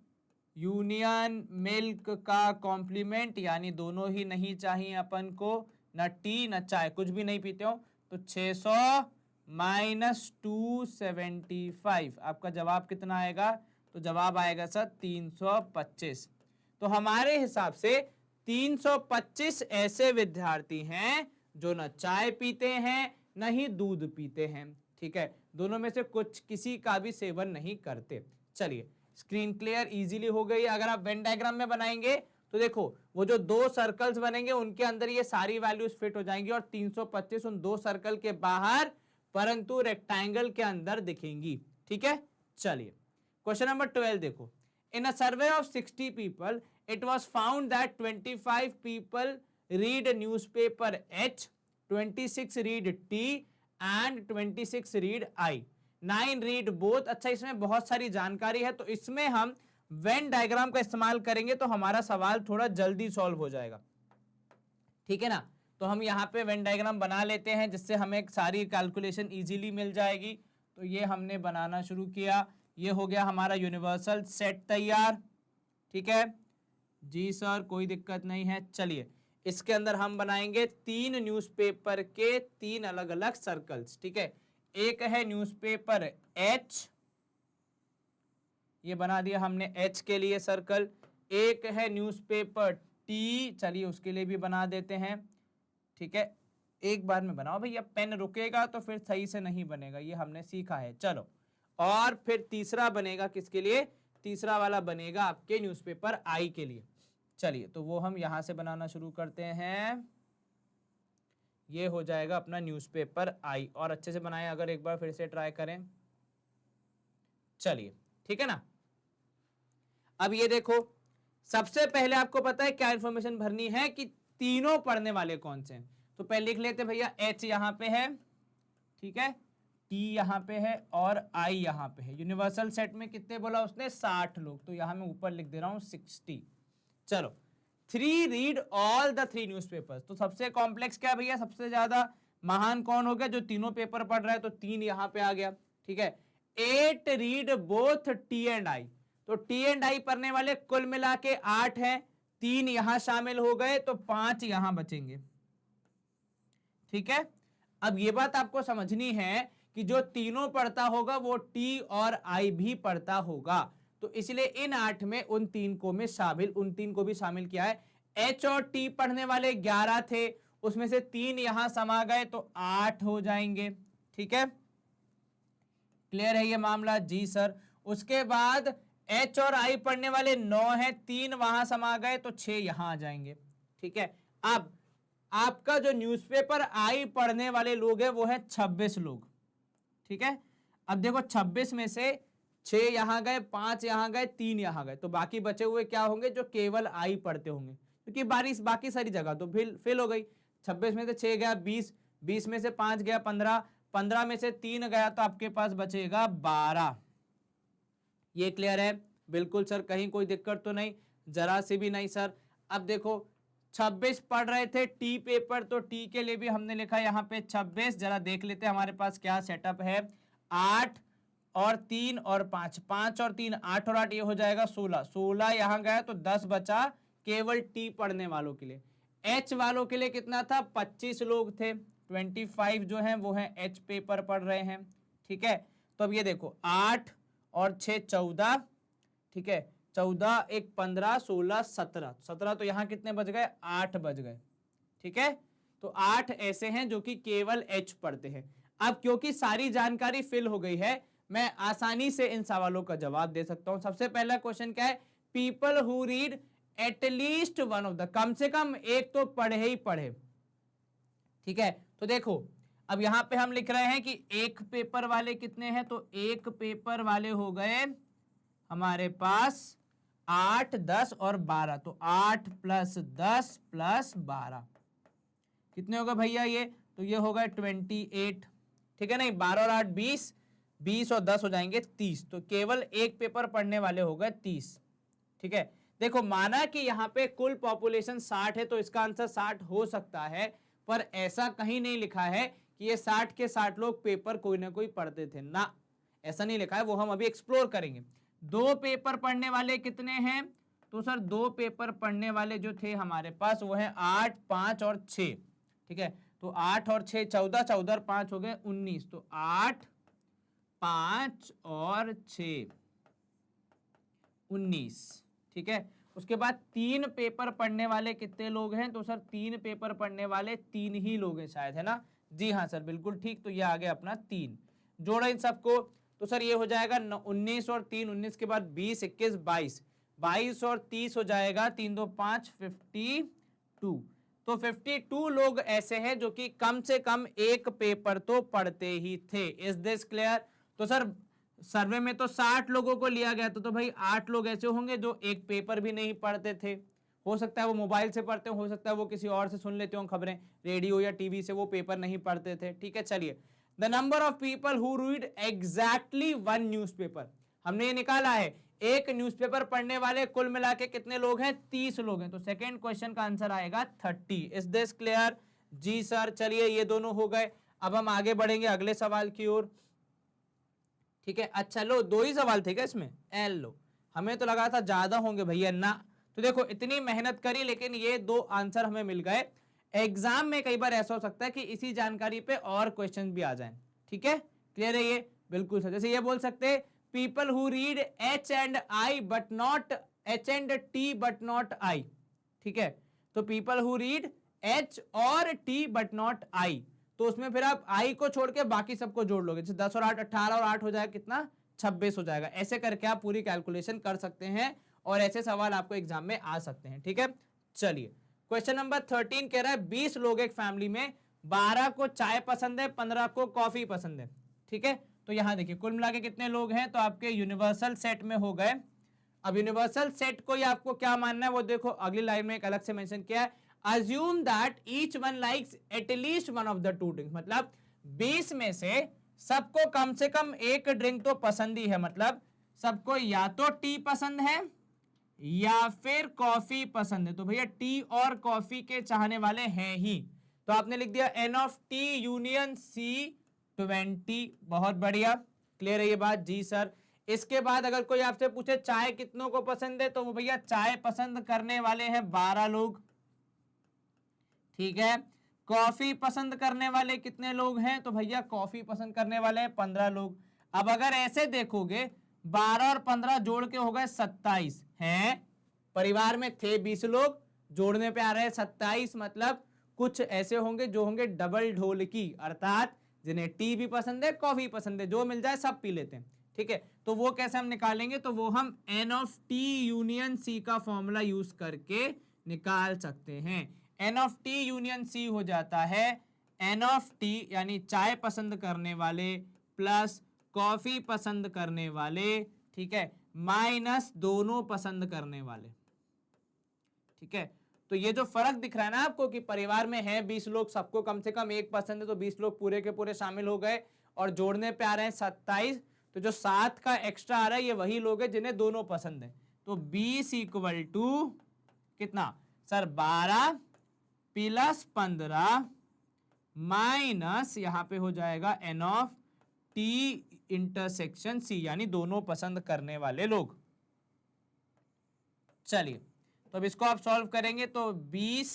union milk का कॉम्प्लीमेंट, यानी दोनों ही नहीं चाहिए अपन को, न टी न चाय, कुछ भी नहीं पीते हो। तो 600 माइनस 275, आपका जवाब कितना आएगा? तो जवाब आएगा सर 325। तो हमारे हिसाब से 325 ऐसे विद्यार्थी हैं जो न चाय पीते हैं न ही दूध पीते हैं, ठीक है, दोनों में से कुछ किसी का भी सेवन नहीं करते। चलिए स्क्रीन क्लियर इजीली हो गई। अगर आप वेन डायग्राम में बनाएंगे तो देखो वो जो 2 सर्कल्स बनेंगे उनके अंदर ये सारी वैल्यूज फिट हो जाएंगी और 325 उन 2 सर्कल के बाहर परंतु रेक्टेंगल के अंदर दिखेंगी, ठीक है। चलिए क्वेश्चन नंबर 12 देखो। In a survey of 60 people it was found that 25 people read newspaper H, 26 read T and 26 read I, 9 read both। अच्छा इसमें बहुत सारी जानकारी है तो इसमें हम वेन डायग्राम का इस्तेमाल करेंगे तो हमारा सवाल थोड़ा जल्दी सॉल्व हो जाएगा। ठीक है ना। तो हम यहाँ पे वेन डायग्राम बना लेते हैं जिससे हमें सारी कैलकुलेशन इजीली मिल जाएगी। तो ये हमने बनाना शुरू किया, ये हो गया हमारा यूनिवर्सल सेट तैयार। ठीक है जी सर, कोई दिक्कत नहीं है। चलिए इसके अंदर हम बनाएंगे 3 न्यूज़पेपर के 3 अलग अलग सर्कल्स। ठीक है, एक है न्यूज़पेपर एच, ये बना दिया हमने एच के लिए सर्कल। एक है न्यूज़पेपर टी, चलिए उसके लिए भी बना देते हैं। ठीक है, एक बार में बनाओ भैया, पेन रुकेगा तो फिर सही से नहीं बनेगा, ये हमने सीखा है। चलो, और फिर तीसरा बनेगा किसके लिए, तीसरा वाला बनेगा आपके न्यूज़पेपर आई के लिए। चलिए तो वो हम यहां से बनाना शुरू करते हैं। ये हो जाएगा अपना न्यूज़पेपर आई, और अच्छे से बनाए अगर एक बार फिर से ट्राई करें। चलिए ठीक है ना। अब ये देखो, सबसे पहले आपको पता है क्या इंफॉर्मेशन भरनी है कि तीनों पढ़ने वाले कौन से हैं। तो पहले लिख लेते भैया, एच यहाँ पे है, ठीक है, टी यहाँ पे है और आई यहाँ पे है। यूनिवर्सल सेट में कितने बोला उसने, 60 लोग, तो यहाँ मैं ऊपर लिख दे रहा हूँ 60। चलो, 3 रीड ऑल द 3 न्यूज़पेपर्स। तो सबसे कॉम्प्लेक्स क्या भैया, सबसे ज्यादा महान कौन हो गया, जो तीनों पेपर पढ़ रहा है, तो 3 यहाँ पे आ गया। ठीक है, 8 read both T and I. तो टी एंड आई पढ़ने वाले कुल मिला के 8 हैं, 3 यहां शामिल हो गए तो 5 यहां बचेंगे। ठीक है, अब ये बात आपको समझनी है कि जो तीनों पढ़ता होगा वो टी और आई भी पढ़ता होगा, तो इसलिए इन 8 में उन 3 को भी शामिल किया है। एच और टी पढ़ने वाले 11 थे, उसमें से 3 यहां समा गए तो 8 हो जाएंगे। ठीक है, क्लियर है ये मामला, जी सर। उसके बाद एच और आई पढ़ने वाले 9 हैं, 3 वहां समा गए तो 6 यहां आ जाएंगे। ठीक है, अब आपका जो न्यूज़पेपर आई पढ़ने वाले लोग हैं वो है 26 लोग। ठीक है, अब देखो 26 में से 6 यहां गए, 5 यहां गए, 3 यहां गए, तो बाकी बचे हुए क्या होंगे, जो केवल आई पढ़ते होंगे, क्योंकि बाकी सारी जगह तो फिल हो गई। 26 में से 6 गया 20, 20 में से 5 गया 15, 15 में से 3 गया तो आपके पास बचेगा 12। ये क्लियर है, बिल्कुल सर, कहीं कोई दिक्कत तो नहीं, जरा से भी नहीं सर। अब देखो 26 पढ़ रहे थे टी पेपर, तो टी के लिए भी हमने लिखा यहाँ पे 26। जरा देख लेते हैं हमारे पास क्या सेटअप है। 8 और 3 और 5, 5 और 3 8 और 8 ये हो जाएगा 16, 16 यहाँ गया तो 10 बचा केवल टी पढ़ने वालों के लिए। एच वालों के लिए कितना था, 25 लोग थे, 25 जो हैं वो हैं एच पेपर पढ़ रहे हैं। ठीक है, तो अब ये देखो 8 और 6 14, ठीक है, 14 1 15 16 17, 17 तो यहाँ कितने बच गए, 8 बच गए। ठीक है, तो 8 ऐसे हैं जो कि केवल एच पढ़ते हैं। अब क्योंकि सारी जानकारी फिल हो गई है, मैं आसानी से इन सवालों का जवाब दे सकता हूं। सबसे पहला क्वेश्चन क्या है, people who read at least one of the, कम से कम एक तो पढ़े ही पढ़े। ठीक है, तो देखो अब यहां पे हम लिख रहे हैं कि एक पेपर वाले कितने हैं, तो एक पेपर वाले हो गए हमारे पास 8 10 और 12, तो 8 + 10 + 12 कितने होगा भैया, ये तो ये होगा 28। ठीक है, नहीं 12 और 8 20, 20 और 10 हो जाएंगे 30, तो केवल एक पेपर पढ़ने वाले हो गए 30। ठीक है, देखो माना कि यहाँ पे कुल पॉपुलेशन 60 है, तो इसका आंसर 60 हो सकता है, पर ऐसा कहीं नहीं लिखा है कि ये 60 के 60 लोग पेपर कोई ना कोई पढ़ते थे ना, ऐसा नहीं लिखा है, वो हम अभी एक्सप्लोर करेंगे। 2 पेपर पढ़ने वाले कितने हैं, तो सर 2 पेपर पढ़ने वाले जो थे हमारे पास वो हैं 8 5 और 6। ठीक है, तो 8 और 6 14, 14 और 5 हो गए 19, तो 8 5 और 6 19। ठीक है, उसके बाद 3 पेपर पढ़ने वाले कितने लोग हैं, तो सर 3 पेपर पढ़ने वाले 3 ही लोग हैं शायद, है ना, जी हाँ सर बिल्कुल ठीक, तो ये आ गया अपना 3। जोड़ा इन सबको, तो सर ये हो जाएगा 19 और 3 19 के बाद 20 21 22, 22 और 30 हो जाएगा 3 2 5 52। तो 52 लोग ऐसे हैं जो कि कम से कम एक पेपर तो पढ़ते ही थे। Is this clear. तो सर सर्वे में तो 60 लोगों को लिया गया तो भाई 8 लोग ऐसे होंगे जो एक पेपर भी नहीं पढ़ते थे। हो सकता है वो मोबाइल से पढ़ते हो सकता है वो किसी और से सुन लेते हो खबरें, रेडियो या टीवी से, वो पेपर नहीं पढ़ते थे। ठीक है, चलिए the number of people who read exactly 1 newspaper, हमने ये निकाला है एक न्यूज़पेपर पढ़ने वाले कुल मिला के कितने लोग हैं? 30 लोग हैं। तो सेकंड क्वेश्चन का आंसर आएगा 30। Is this clear? जी सर। चलिए ये दोनों हो गए, अब हम आगे बढ़ेंगे अगले सवाल की ओर। ठीक है, अच्छा लो, 2 ही सवाल थे क्या इसमें? एल लो, हमें तो लगा था ज्यादा होंगे भैया ना। तो देखो इतनी मेहनत करी लेकिन ये 2 आंसर हमें मिल गए। एग्जाम में कई बार ऐसा हो सकता है कि इसी जानकारी पे और क्वेश्चन भी आ जाएं। ठीक है, क्लियर है ये? बिल्कुल सर। जैसे ये बोल सकते हैं people who read H and I but not H and T but not I. ठीक है, तो पीपल हु रीड एच और टी बट नॉट आई, तो उसमें फिर आप आई को छोड़ के बाकी सबको जोड़ लोगे। जैसे 10 और 8 18 और 8 हो जाएगा कितना? 26 हो जाएगा। ऐसे करके आप पूरी कैलकुलेशन कर सकते हैं और ऐसे सवाल आपको एग्जाम में आ सकते हैं। ठीक है, चलिए क्वेश्चन नंबर 13 कह रहा है 20 लोग एक फैमिली में, 12 को चाय पसंद है, 15 को कॉफी पसंद है। ठीक है, तो यहां देखिए कुल मिला के कितने लोग हैं, तो आपके यूनिवर्सल सेट में हो गए। अब यूनिवर्सल सेट को ही आपको क्या मानना है वो देखो अगली लाइन में एक अलग से मेंशन किया है, assume that each one likes at least one of the two drinks। मतलब 20 में से सबको कम से कम एक ड्रिंक तो पसंद ही है, मतलब सबको या तो टी पसंद है या फिर कॉफी पसंद है। तो भैया टी और कॉफी के चाहने वाले हैं ही, तो आपने लिख दिया N of T union C 20। बहुत बढ़िया, क्लियर है ये बात? जी सर। इसके बाद अगर कोई आपसे पूछे चाय कितनों को पसंद है, तो वो भैया चाय पसंद करने वाले हैं 12 लोग। ठीक है, कॉफी पसंद करने वाले कितने लोग हैं, तो भैया कॉफी पसंद करने वाले हैं 15 लोग। अब अगर ऐसे देखोगे 12 और 15 जोड़ के हो गए 27 हैं। परिवार में थे 20 लोग, जोड़ने पे आ रहे हैं 27, मतलब कुछ ऐसे होंगे जो होंगे डबल ढोलकी, अर्थात जिन्हें टी भी पसंद है कॉफी पसंद है, जो मिल जाए सब पी लेते हैं। ठीक है, तो वो कैसे हम निकालेंगे, तो वो हम N of T union C का फॉर्मूला यूज करके निकाल सकते हैं। N of T union C हो जाता है एन ऑफ टी यानी चाय पसंद करने वाले प्लस कॉफी पसंद करने वाले, ठीक है, माइनस दोनों पसंद करने वाले। ठीक है, तो ये जो फर्क दिख रहा है ना आपको कि परिवार में है 20 लोग, सबको कम से कम एक पसंद है, तो 20 लोग पूरे के पूरे शामिल हो गए और जोड़ने पे आ रहे हैं 27। तो जो 7 का एक्स्ट्रा आ रहा है ये वही लोग हैं जिन्हें दोनों पसंद है। तो 20 इक्वल टू कितना सर? 12 प्लस 15 माइनस यहां पे हो जाएगा N of T intersection C, यानी दोनों पसंद करने वाले लोग। चलिए, तो अब इसको आप सॉल्व करेंगे तो 20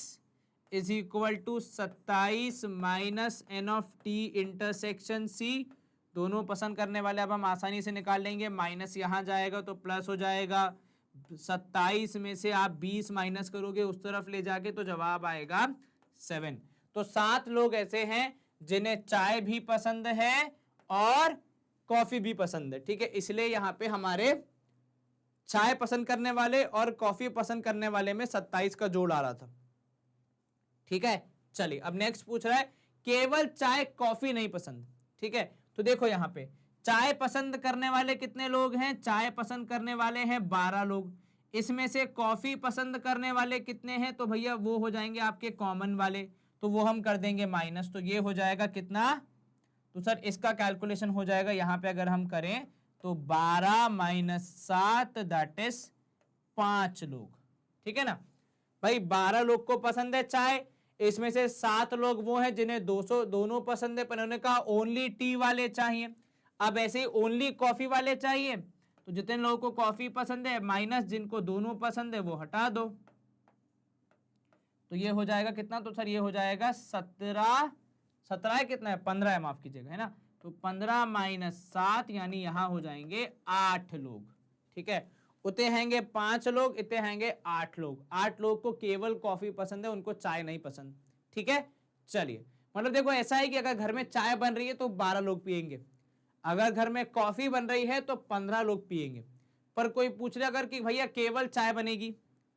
is equal to 27 minus N of T intersection C, दोनों पसंद करने वाले अब हम आसानी से निकाल लेंगे। माइनस यहां जाएगा तो प्लस हो जाएगा, 27 में से आप 20 माइनस करोगे उस तरफ ले जाके तो जवाब आएगा 7। तो 7 लोग ऐसे हैं जिन्हें चाय भी पसंद है और कॉफी भी पसंद है। ठीक है, इसलिए यहां पे हमारे चाय पसंद करने वाले और कॉफी पसंद करने वाले में 27 का जोड़ आ रहा था। ठीक है, चलिए अब नेक्स्ट पूछ रहा है केवल चाय कॉफी नहीं पसंद। ठीक है, तो देखो यहां पे चाय पसंद करने वाले कितने लोग हैं? चाय पसंद करने वाले हैं 12 लोग। इसमें से कॉफी पसंद करने वाले कितने हैं? तो भैया वो हो जाएंगे आपके कॉमन वाले, तो वो हम कर देंगे माइनस, तो ये हो जाएगा कितना? तो सर इसका कैलकुलेशन हो जाएगा यहां पे अगर हम करें तो 12 माइनस 7 दैट इज 5 लोग। ठीक है ना भाई, 12 लोग को पसंद है चाय, इसमें से 7 लोग वो हैं जिन्हें 200 दोनों पसंद है, पर उन्होंने कहा ओनली टी वाले चाहिए। अब ऐसे ही ओनली कॉफी वाले चाहिए, तो जितने लोगों को कॉफी पसंद है माइनस जिनको दोनों पसंद है वो हटा दो, तो ये हो जाएगा कितना? तो सर ये हो जाएगा 17 है, कितना है? 15 है, माफ कीजिएगा, है ना। तो 15 माइनस 7 यानी यहां हो जाएंगे 8 लोग। ठीक है, उतने हैंगे 5 लोग, इतने हैंगे 8 लोग। 8 लोग को केवल कॉफी पसंद है, उनको चाय नहीं पसंद। ठीक है, चलिए मतलब देखो ऐसा है कि अगर घर में चाय बन रही है तो 12 लोग पियेंगे, अगर घर में कॉफी बन रही है तो 15 लोग पियेंगे। पर कोई पूछ रहा अगर कि भैया केवल चाय बनेगी,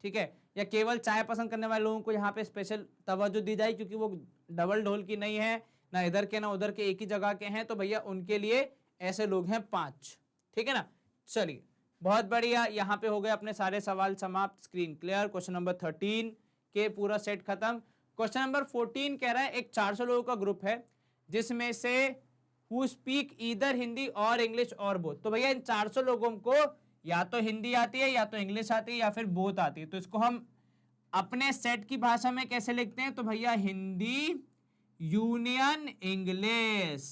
ठीक है, या केवल चाय पसंद करने वाले लोगों को यहाँ पे स्पेशल तवज्जो दी जाए क्योंकि वो डबल ढोल की नहीं है, ना इधर के ना उधर के, एक ही जगह के हैं, तो भैया उनके लिए ऐसे लोग हैं 5। ठीक है ना, चलिए बहुत बढ़िया, यहाँ पे हो गए अपने सारे सवाल समाप्त, स्क्रीन क्लियर। क्वेश्चन नंबर 13 के पूरा सेट खत्म। क्वेश्चन नंबर 14 कह रहा है एक 400 लोगों का ग्रुप है जिसमें से हु स्पीक ईदर हिंदी और इंग्लिश और बोथ। तो भैया इन 400 लोगों को या तो हिंदी आती है या तो इंग्लिश आती है या फिर बोथ आती है। तो इसको हम अपने सेट की भाषा में कैसे लिखते हैं? तो भैया हिंदी यूनियन इंग्लिश,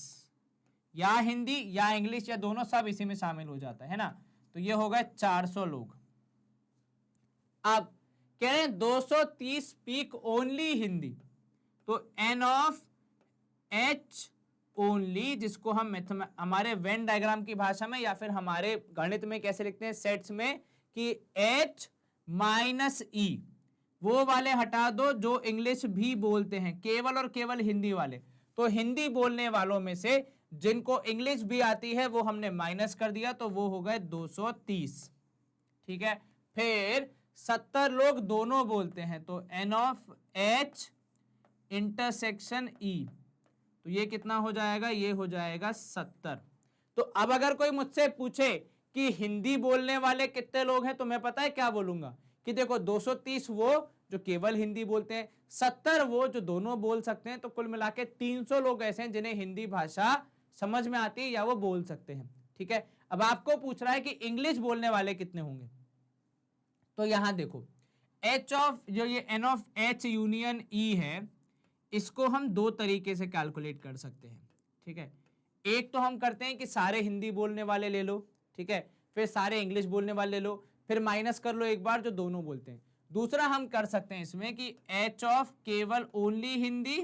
या हिंदी या इंग्लिश या दोनों सब इसी में शामिल हो जाता है ना। तो ये हो गए 400 लोग। अब कह रहे हैं 230 स्पीक ओनली हिंदी, तो एन ऑफ एच ओनली, जिसको हम हमारे वेन डायग्राम की भाषा में या फिर हमारे गणित में कैसे लिखते हैं सेट्स में कि एच माइनस ई, वो वाले हटा दो जो इंग्लिश भी बोलते हैं, केवल और केवल हिंदी वाले। तो हिंदी बोलने वालों में से जिनको इंग्लिश भी आती है वो हमने माइनस कर दिया, तो वो हो गए 230। ठीक है, फिर 70 लोग दोनों बोलते हैं, तो N of H intersection E, तो ये कितना हो जाएगा? ये हो जाएगा 70। तो अब अगर कोई मुझसे पूछे कि हिंदी बोलने वाले कितने लोग हैं, तो मैं पता है क्या बोलूंगा कि देखो 230 वो जो केवल हिंदी बोलते हैं, 70 वो जो दोनों बोल सकते हैं, तो कुल मिला के 300 लोग ऐसे हैं जिन्हें हिंदी भाषा समझ में आती है या वो बोल सकते हैं। ठीक है, अब आपको पूछ रहा है कि इंग्लिश बोलने वाले कितने होंगे, तो यहां देखो एच ऑफ जो ये एन ऑफ एच यूनियन ई है, इसको हम दो तरीके से कैलकुलेट कर सकते हैं। ठीक है, एक तो हम करते हैं कि सारे हिंदी बोलने वाले ले लो, ठीक है, फिर सारे इंग्लिश बोलने वाले ले लो, फिर माइनस कर लो एक बार जो दोनों बोलते हैं। दूसरा हम कर सकते हैं इसमें कि एच ऑफ केवल ओनली हिंदी,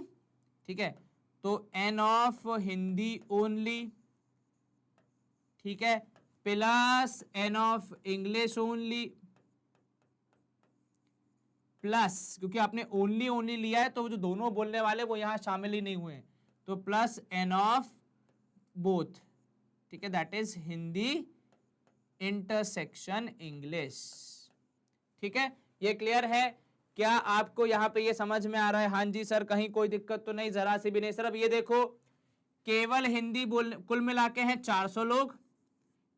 ठीक है, तो एन ऑफ हिंदी ओनली, ठीक है, plus N of English only, plus क्योंकि आपने ओनली ओनली लिया है तो जो दोनों बोलने वाले वो यहां शामिल ही नहीं हुए हैं, तो प्लस एन ऑफ बोथ, ठीक है, that is Hindi intersection English. ठीक है, ये क्लियर है? क्या आपको यहां पे ये समझ में आ रहा है? हाँ जी सर, कहीं कोई दिक्कत तो नहीं? जरा सी भी नहीं सर। अब ये देखो केवल हिंदी बोलने कुल मिला के हैं 400 लोग,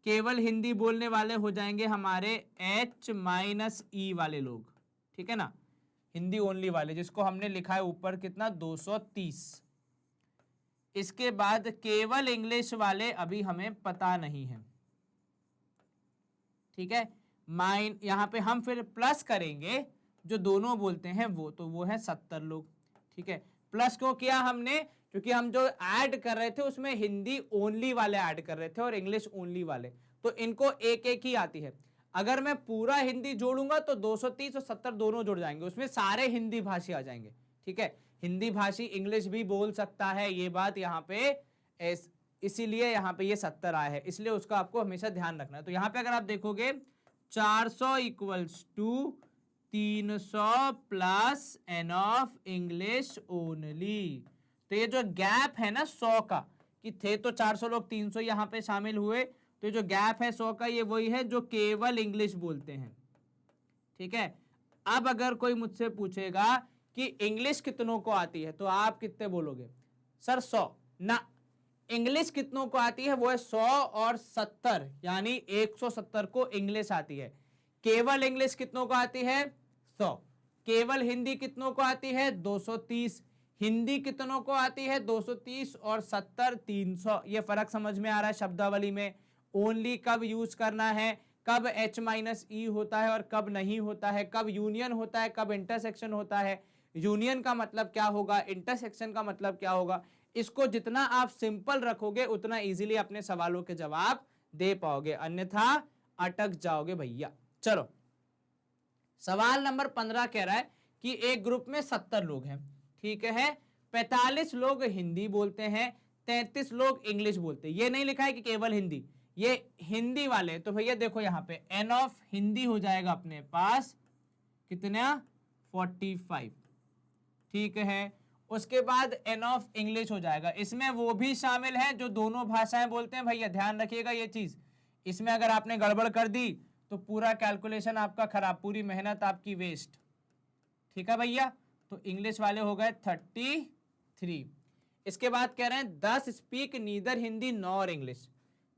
केवल हिंदी बोलने वाले हो जाएंगे हमारे एच माइनस ई वाले लोग, ठीक है ना, हिंदी ओनली वाले, जिसको हमने लिखा है ऊपर कितना 230। इसके बाद केवल इंग्लिश वाले अभी हमें पता नहीं है, ठीक है, यहां पे हम फिर प्लस करेंगे जो दोनों बोलते हैं वो, तो वो है 70 लोग। ठीक है, प्लस क्यों किया हमने? क्योंकि हम जो ऐड कर रहे थे उसमें हिंदी ओनली वाले ऐड कर रहे थे और इंग्लिश ओनली वाले, तो इनको एक एक ही आती है। अगर मैं पूरा हिंदी जोड़ूंगा तो 230 और 70 दोनों जुड़ जाएंगे, उसमें सारे हिंदी भाषी आ जाएंगे। ठीक है, हिंदी भाषी इंग्लिश भी बोल सकता है, ये बात यहाँ पे इसीलिए यहाँ पे ये 70 आया है, इसलिए उसका आपको हमेशा ध्यान रखना है। तो यहाँ पे अगर आप देखोगे 400 equals to 300 plus N of English only. तो ये जो गैप है ना 100 का, कि थे तो 400 लोग 300 यहाँ पे शामिल हुए, तो जो गैप है 100 का ये वही है जो केवल इंग्लिश बोलते हैं। ठीक है, अब अगर कोई मुझसे पूछेगा कि इंग्लिश कितनों को आती है, तो आप कितने बोलोगे? सर 100 ना, इंग्लिश कितनों को आती है? वो है 100 और 70, यानी 170 को इंग्लिश आती है। केवल इंग्लिश कितनों को आती है? 100। केवल हिंदी कितनों को आती है? 230। हिंदी कितनों को आती है? 230 और 70 300। ये फर्क समझ में आ रहा है शब्दावली में? ओनली कब यूज करना है, कब एच माइनस ई होता है और कब नहीं होता है, कब यूनियन होता है, कब इंटरसेक्शन होता है, यूनियन का मतलब क्या होगा, इंटरसेक्शन का मतलब क्या होगा। इसको जितना आप सिंपल रखोगे उतना इजीली अपने सवालों के जवाब दे पाओगे, अन्यथा अटक जाओगे भैया। चलो, सवाल नंबर 15 कह रहा है कि एक ग्रुप में 70 लोग हैं, ठीक है, 45 लोग हिंदी बोलते हैं, 33 लोग इंग्लिश बोलते हैं। ये नहीं लिखा है कि केवल हिंदी, ये हिंदी वाले। तो भैया देखो यहाँ पे एन ऑफ हिंदी हो जाएगा अपने पास कितना 45, ठीक है। उसके बाद एन ऑफ इंग्लिश हो जाएगा, इसमें वो भी शामिल है जो दोनों भाषाएं बोलते हैं। भैया ध्यान रखिएगा ये चीज, इसमें अगर आपने गड़बड़ कर दी तो पूरा कैलकुलेशन आपका खराब, पूरी मेहनत आपकी वेस्ट। ठीक है भैया, तो इंग्लिश वाले हो गए 33। इसके बाद कह रहे हैं 10 speak neither Hindi nor English,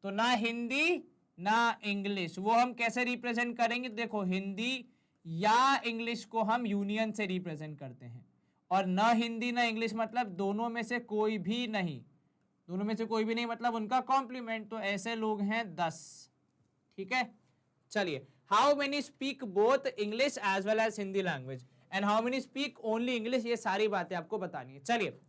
तो ना हिंदी ना इंग्लिश। वो हम कैसे रिप्रेजेंट करेंगे? देखो हिंदी या इंग्लिश को हम यूनियन से रिप्रेजेंट करते हैं, और ना हिंदी ना इंग्लिश मतलब दोनों में से कोई भी नहीं, दोनों में से कोई भी नहीं मतलब उनका कॉम्प्लीमेंट। तो ऐसे लोग हैं 10, ठीक है। चलिए, how many speak both English as well as Hindi language and how many speak only English, ये सारी बातें आपको बतानी है। चलिए,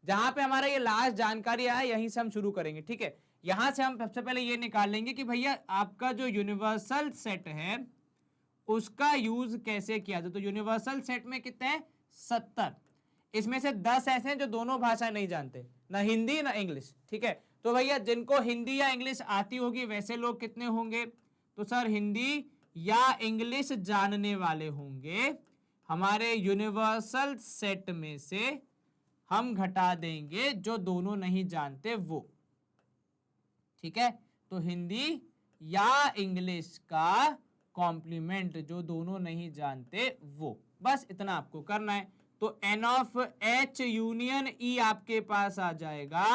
जहां पे हमारा ये लास्ट जानकारी आया यहीं से हम शुरू करेंगे, ठीक है। यहां से हम सबसे पहले ये निकाल लेंगे कि भैया आपका जो यूनिवर्सल सेट है उसका यूज कैसे किया जाए। तो यूनिवर्सल सेट में कितने हैं? 70। इसमें से 10 ऐसे हैं जो दोनों भाषा नहीं जानते, ना हिंदी ना इंग्लिश, ठीक है। तो भैया जिनको हिंदी या इंग्लिश आती होगी वैसे लोग कितने होंगे? तो सर हिंदी या इंग्लिश जानने वाले होंगे हमारे यूनिवर्सल सेट में से हम घटा देंगे जो दोनों नहीं जानते वो, ठीक है। तो हिंदी या इंग्लिश का कॉम्प्लीमेंट जो दोनों नहीं जानते वो, बस इतना आपको करना है। तो N of H union E आपके पास आ जाएगा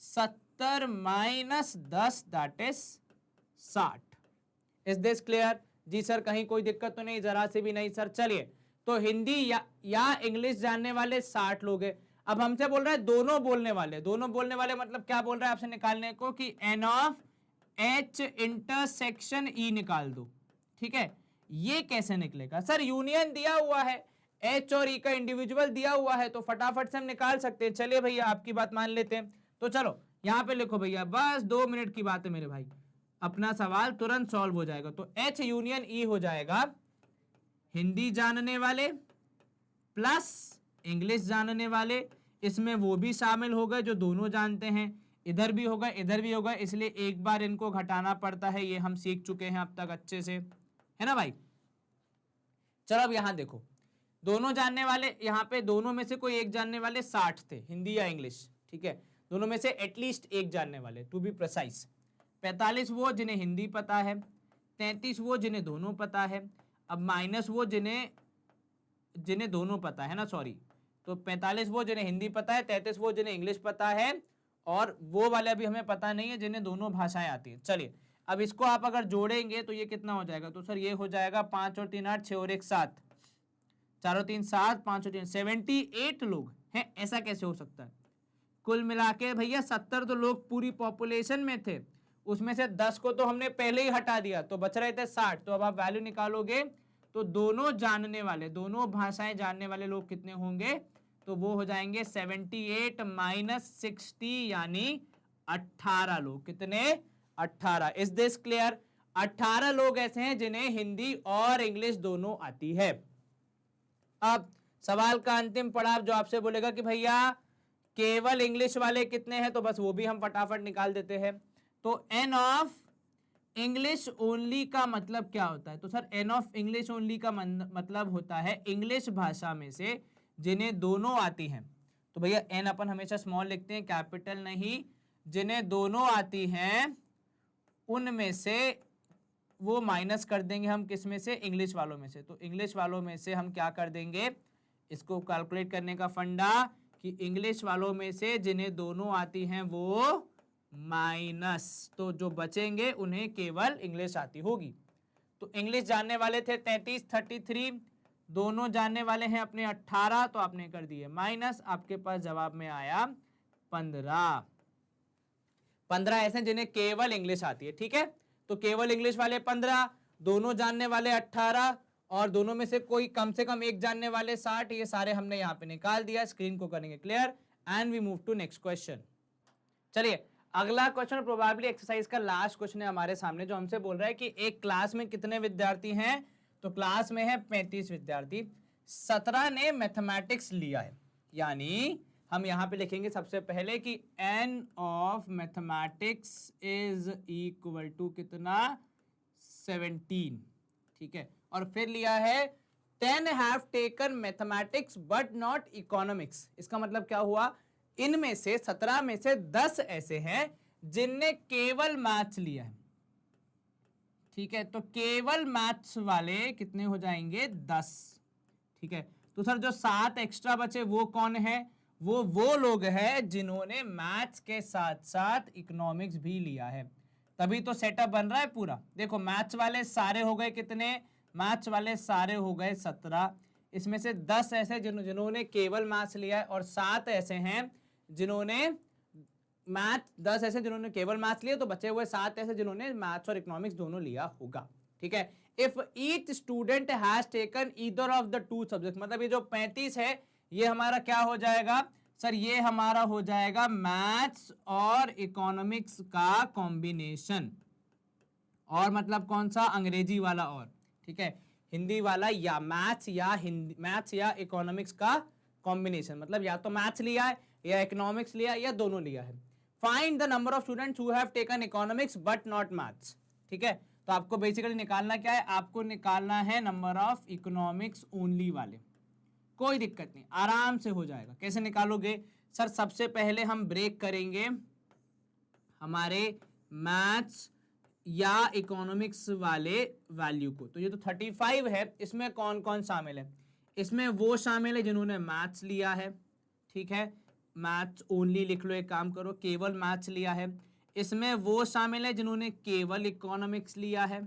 70 minus 10 that is 60। Is this clear? जी सर, कहीं कोई दिक्कत तो नहीं? जरा से भी नहीं सर। चलिए, तो हिंदी या इंग्लिश जानने वाले 60 लोग हैं। अब हमसे बोल रहा है दोनों बोलने वाले, दोनों बोलने वाले मतलब क्या बोल रहा है आपसे निकालने को कि N of H intersection E निकाल दो, ठीक है। ये कैसे निकलेगा? सर यूनियन दिया हुआ है, एच और ई का इंडिविजुअल दिया हुआ है, तो फटाफट से हम निकाल सकते हैं। चलिए भैया आपकी बात मान लेते हैं। तो चलो यहां पे लिखो भैया, बस 2 मिनट की बात है मेरे भाई, अपना सवाल तुरंत सॉल्व हो जाएगा। तो एच यूनियन ई हो जाएगा हिंदी जानने वाले प्लस इंग्लिश जानने वाले, इसमें वो भी शामिल हो गए जो दोनों जानते हैं, इधर भी होगा इधर भी होगा, इसलिए एक बार इनको घटाना पड़ता है, ये हम सीख चुके हैं अब तक अच्छे से, है ना भाई। चलो अब यहां देखो, दोनों जानने वाले, यहाँ पे दोनों में से कोई एक जानने वाले 60 थे, हिंदी या इंग्लिश, ठीक है। दोनों में से एटलीस्ट एक जानने वाले, टू बी प्रिसाइज। 45 वो जिन्हें हिंदी पता है, 33 वो जिन्हें दोनों पता है, अब माइनस वो जिन्हें दोनों पता है ना, सॉरी, तो 45 वो जिन्हें हिंदी पता है, 33 वो जिन्हें इंग्लिश पता है, और वो वाले अभी हमें पता नहीं है जिन्हें दोनों भाषाएं आती हैं। चलिए अब इसको आप अगर जोड़ेंगे तो ये कितना हो जाएगा? तो सर ये हो जाएगा 5 और 3 8, 6 और 1 7, 4 और 3 7, 5 और 3 78 लोग हैं। ऐसा कैसे हो सकता है? कुल मिला के भैया 70 तो लोग पूरी पॉपुलेशन में थे, उसमें से 10 को तो हमने पहले ही हटा दिया, तो बच रहे थे 60। तो अब आप वैल्यू निकालोगे तो दोनों जानने वाले, दोनों भाषाएं जानने वाले लोग कितने होंगे? तो वो हो जाएंगे 78 माइनस 60 यानी 18 लोग। कितने? 18। Is this clear? 18 लोग ऐसे हैं जिन्हें हिंदी और इंग्लिश दोनों आती है। अब सवाल का अंतिम पड़ाव जो आपसे बोलेगा कि भैया केवल इंग्लिश वाले कितने हैं, तो बस वो भी हम फटाफट निकाल देते हैं। तो एन ऑफ इंग्लिश ओनली का मतलब क्या होता है? तो sir N of English only का मतलब होता है इंग्लिश भाषा में से जिन्हें दोनों आती हैं। तो भैया एन अपन हमेशा स्मॉल लिखते हैं, कैपिटल नहीं। जिन्हें दोनों आती हैं उनमें से वो माइनस कर देंगे हम, किस में से? इंग्लिश वालों में से। तो इंग्लिश वालों में से हम क्या कर देंगे, इसको कैलकुलेट करने का फंडा कि इंग्लिश वालों में से जिन्हें दोनों आती हैं वो माइनस, तो जो बचेंगे उन्हें केवल इंग्लिश आती होगी। तो इंग्लिश जानने वाले थे 33, 33, दोनों जानने वाले हैं अपने 18, तो आपने कर दिए माइनस, आपके पास जवाब में आया 15। 15 ऐसे जिन्हें केवल इंग्लिश आती है, ठीक है। तो केवल इंग्लिश वाले 15, दोनों जानने वाले 18, और दोनों में से कोई कम से कम एक जानने वाले 60। ये सारे हमने यहाँ पे निकाल दिया। स्क्रीन को करेंगे clear and we move to next question. चलिए अगला क्वेश्चन प्रोबेबली एक्सरसाइज का लास्ट क्वेश्चन है हमारे सामने, जो हमसे बोल रहा है कि एक क्लास में कितने विद्यार्थी हैं? तो क्लास में है 35 विद्यार्थी, 17 ने मैथमेटिक्स लिया है, यानी हम यहां पे लिखेंगे सबसे पहले कि n of mathematics is equal to कितना? 17, ठीक है। और फिर लिया है 10 have taken mathematics but not economics. इसका मतलब क्या हुआ? इनमें से 17 में से 10 ऐसे हैं जिनने केवल मैथ्स लिया है, ठीक है। तो केवल मैथ्स वाले कितने हो जाएंगे? 10, ठीक है। तो सर जो 7 एक्स्ट्रा बचे वो कौन है? वो लोग हैं जिन्होंने मैथ्स के साथ साथ इकोनॉमिक्स भी लिया है, तभी तो सेटअप बन रहा है पूरा। देखो मैथ्स वाले सारे हो गए कितने? मैथ्स वाले सारे हो गए 17। इसमें से 10 ऐसे जिन्होंने केवल मैथ्स लिया है, और 7 ऐसे हैं जिन्होंने मैथ, 10 ऐसे जिन्होंने केवल मैथ्स लिया, तो बचे हुए 7 ऐसे जिन्होंने मैथ्स और इकोनॉमिक्स दोनों लिया होगा। ठीक है। If each student has taken either of the two subject, मतलब ये जो 35 है ये हमारा क्या हो जाएगा सर, ये हमारा हो जाएगा मैथ्स और इकोनॉमिक्स का कॉम्बिनेशन, और मतलब कौन सा, अंग्रेजी वाला, और ठीक है हिंदी वाला, या मैथ्स या हिंदी, मैथ्स या इकोनॉमिक्स का कॉम्बिनेशन, मतलब या तो मैथ्स लिया है या इकोनॉमिक्स लिया या दोनों लिया है। Find the number of students who have taken economics but not maths, ठीक है। तो आपको बेसिकली निकालना क्या है, आपको निकालना है नंबर ऑफ इकोनॉमिक्स ओनली वाले, कोई दिक्कत नहीं, आराम से हो जाएगा। कैसे निकालोगे सर, सबसे पहले हम ब्रेक करेंगे हमारे मैथ्स या इकोनॉमिक्स वाले वैल्यू को। तो ये तो 35 है, इसमें कौन कौन शामिल है, इसमें वो शामिल है जिन्होंने मैथ्स लिया है, ठीक है, मैथ्स ओनली लिख लो, एक काम करो केवल मैथ्स लिया है। इसमें वो शामिल है जिन्होंने केवल इकोनॉमिक्स लिया है,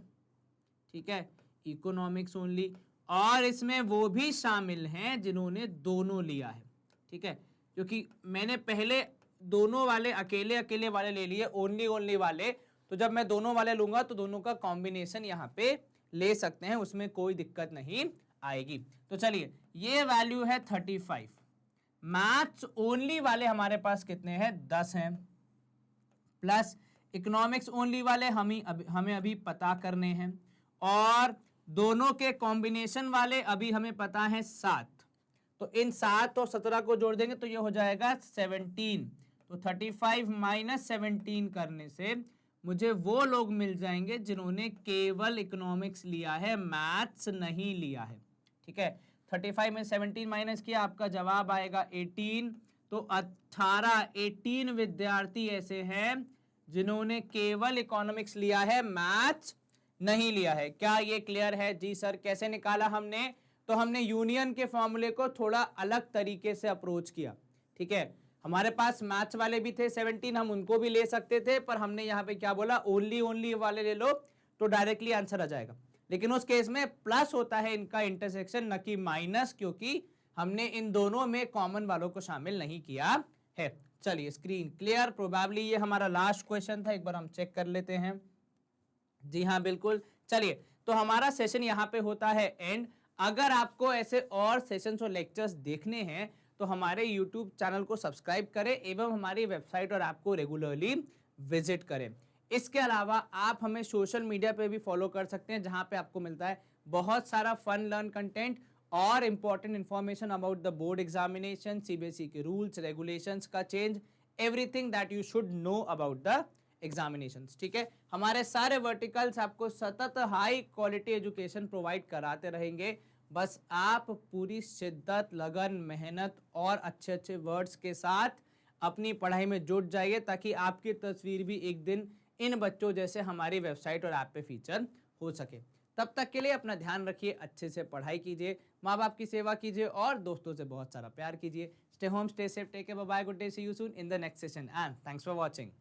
ठीक है, इकोनॉमिक्स ओनली। और इसमें वो भी शामिल हैं जिन्होंने दोनों लिया है, ठीक है, क्योंकि मैंने पहले दोनों वाले अकेले अकेले वाले ले लिए, ओनली ओनली वाले, तो जब मैं दोनों वाले लूंगा तो दोनों का कॉम्बिनेशन यहाँ पे ले सकते हैं, उसमें कोई दिक्कत नहीं आएगी। तो चलिए ये वैल्यू है 35, मैथ्स ओनली वाले हमारे पास कितने हैं, 10 हैं, प्लस इकोनॉमिक्स ओनली वाले हमें अभी पता करने हैं, और दोनों के कॉम्बिनेशन वाले अभी हमें पता है 7, तो इन 7 और 17 को जोड़ देंगे तो ये हो जाएगा 17। तो 35 माइनस 17 करने से मुझे वो लोग मिल जाएंगे जिन्होंने केवल इकोनॉमिक्स लिया है, मैथ्स नहीं लिया है, ठीक है। 35 में 17 माइनस किया, आपका जवाब आएगा 18। तो 18 विद्यार्थी ऐसे हैं जिन्होंने केवल इकोनॉमिक्स लिया है, मैथ्स नहीं लिया है। क्या ये क्लियर है? जी सर। कैसे निकाला हमने? तो हमने यूनियन के फॉर्मूले को थोड़ा अलग तरीके से अप्रोच किया, ठीक है। हमारे पास मैथ्स वाले भी थे 17, हम उनको भी ले सकते थे, पर हमने यहाँ पे क्या बोला, ओनली ओनली वाले ले लो तो डायरेक्टली आंसर आ जाएगा। लेकिन उस केस में प्लस होता है इनका इंटरसेक्शन, न कि माइनस, क्योंकि हमने इन दोनों में कॉमन वालों को शामिल नहीं किया है। चलिए स्क्रीन क्लियर। प्रोबेबली ये हमारा लास्ट क्वेश्चन था, एक बार हम चेक कर लेते हैं। जी हाँ बिल्कुल। चलिए तो हमारा सेशन यहाँ पे होता है एंड। अगर आपको ऐसे और सेशंस और लेक्चर्स देखने हैं तो हमारे YouTube चैनल को सब्सक्राइब करें एवं हमारी वेबसाइट और ऐप को रेगुलरली विजिट करें। इसके अलावा आप हमें सोशल मीडिया पे भी फॉलो कर सकते हैं, जहां पे आपको मिलता है बहुत सारा फन लर्न कंटेंट और important information about the board examination, CBSE के रूल्स रेगुलेशंस का change, everything that you should know about the examinations, ठीक है। हमारे सारे वर्टिकल्स आपको सतत हाई क्वालिटी एजुकेशन प्रोवाइड कराते रहेंगे। बस आप पूरी शिद्दत, लगन, मेहनत और अच्छे अच्छे वर्ड्स के साथ अपनी पढ़ाई में जुट जाइए, ताकि आपकी तस्वीर भी एक दिन इन बच्चों जैसे हमारी वेबसाइट और ऐप पे फीचर हो सके। तब तक के लिए अपना ध्यान रखिए, अच्छे से पढ़ाई कीजिए, माँ बाप की सेवा कीजिए और दोस्तों से बहुत सारा प्यार कीजिए। Stay home, stay safe, take care, bye bye, good day, see you soon in the next session and thanks for watching.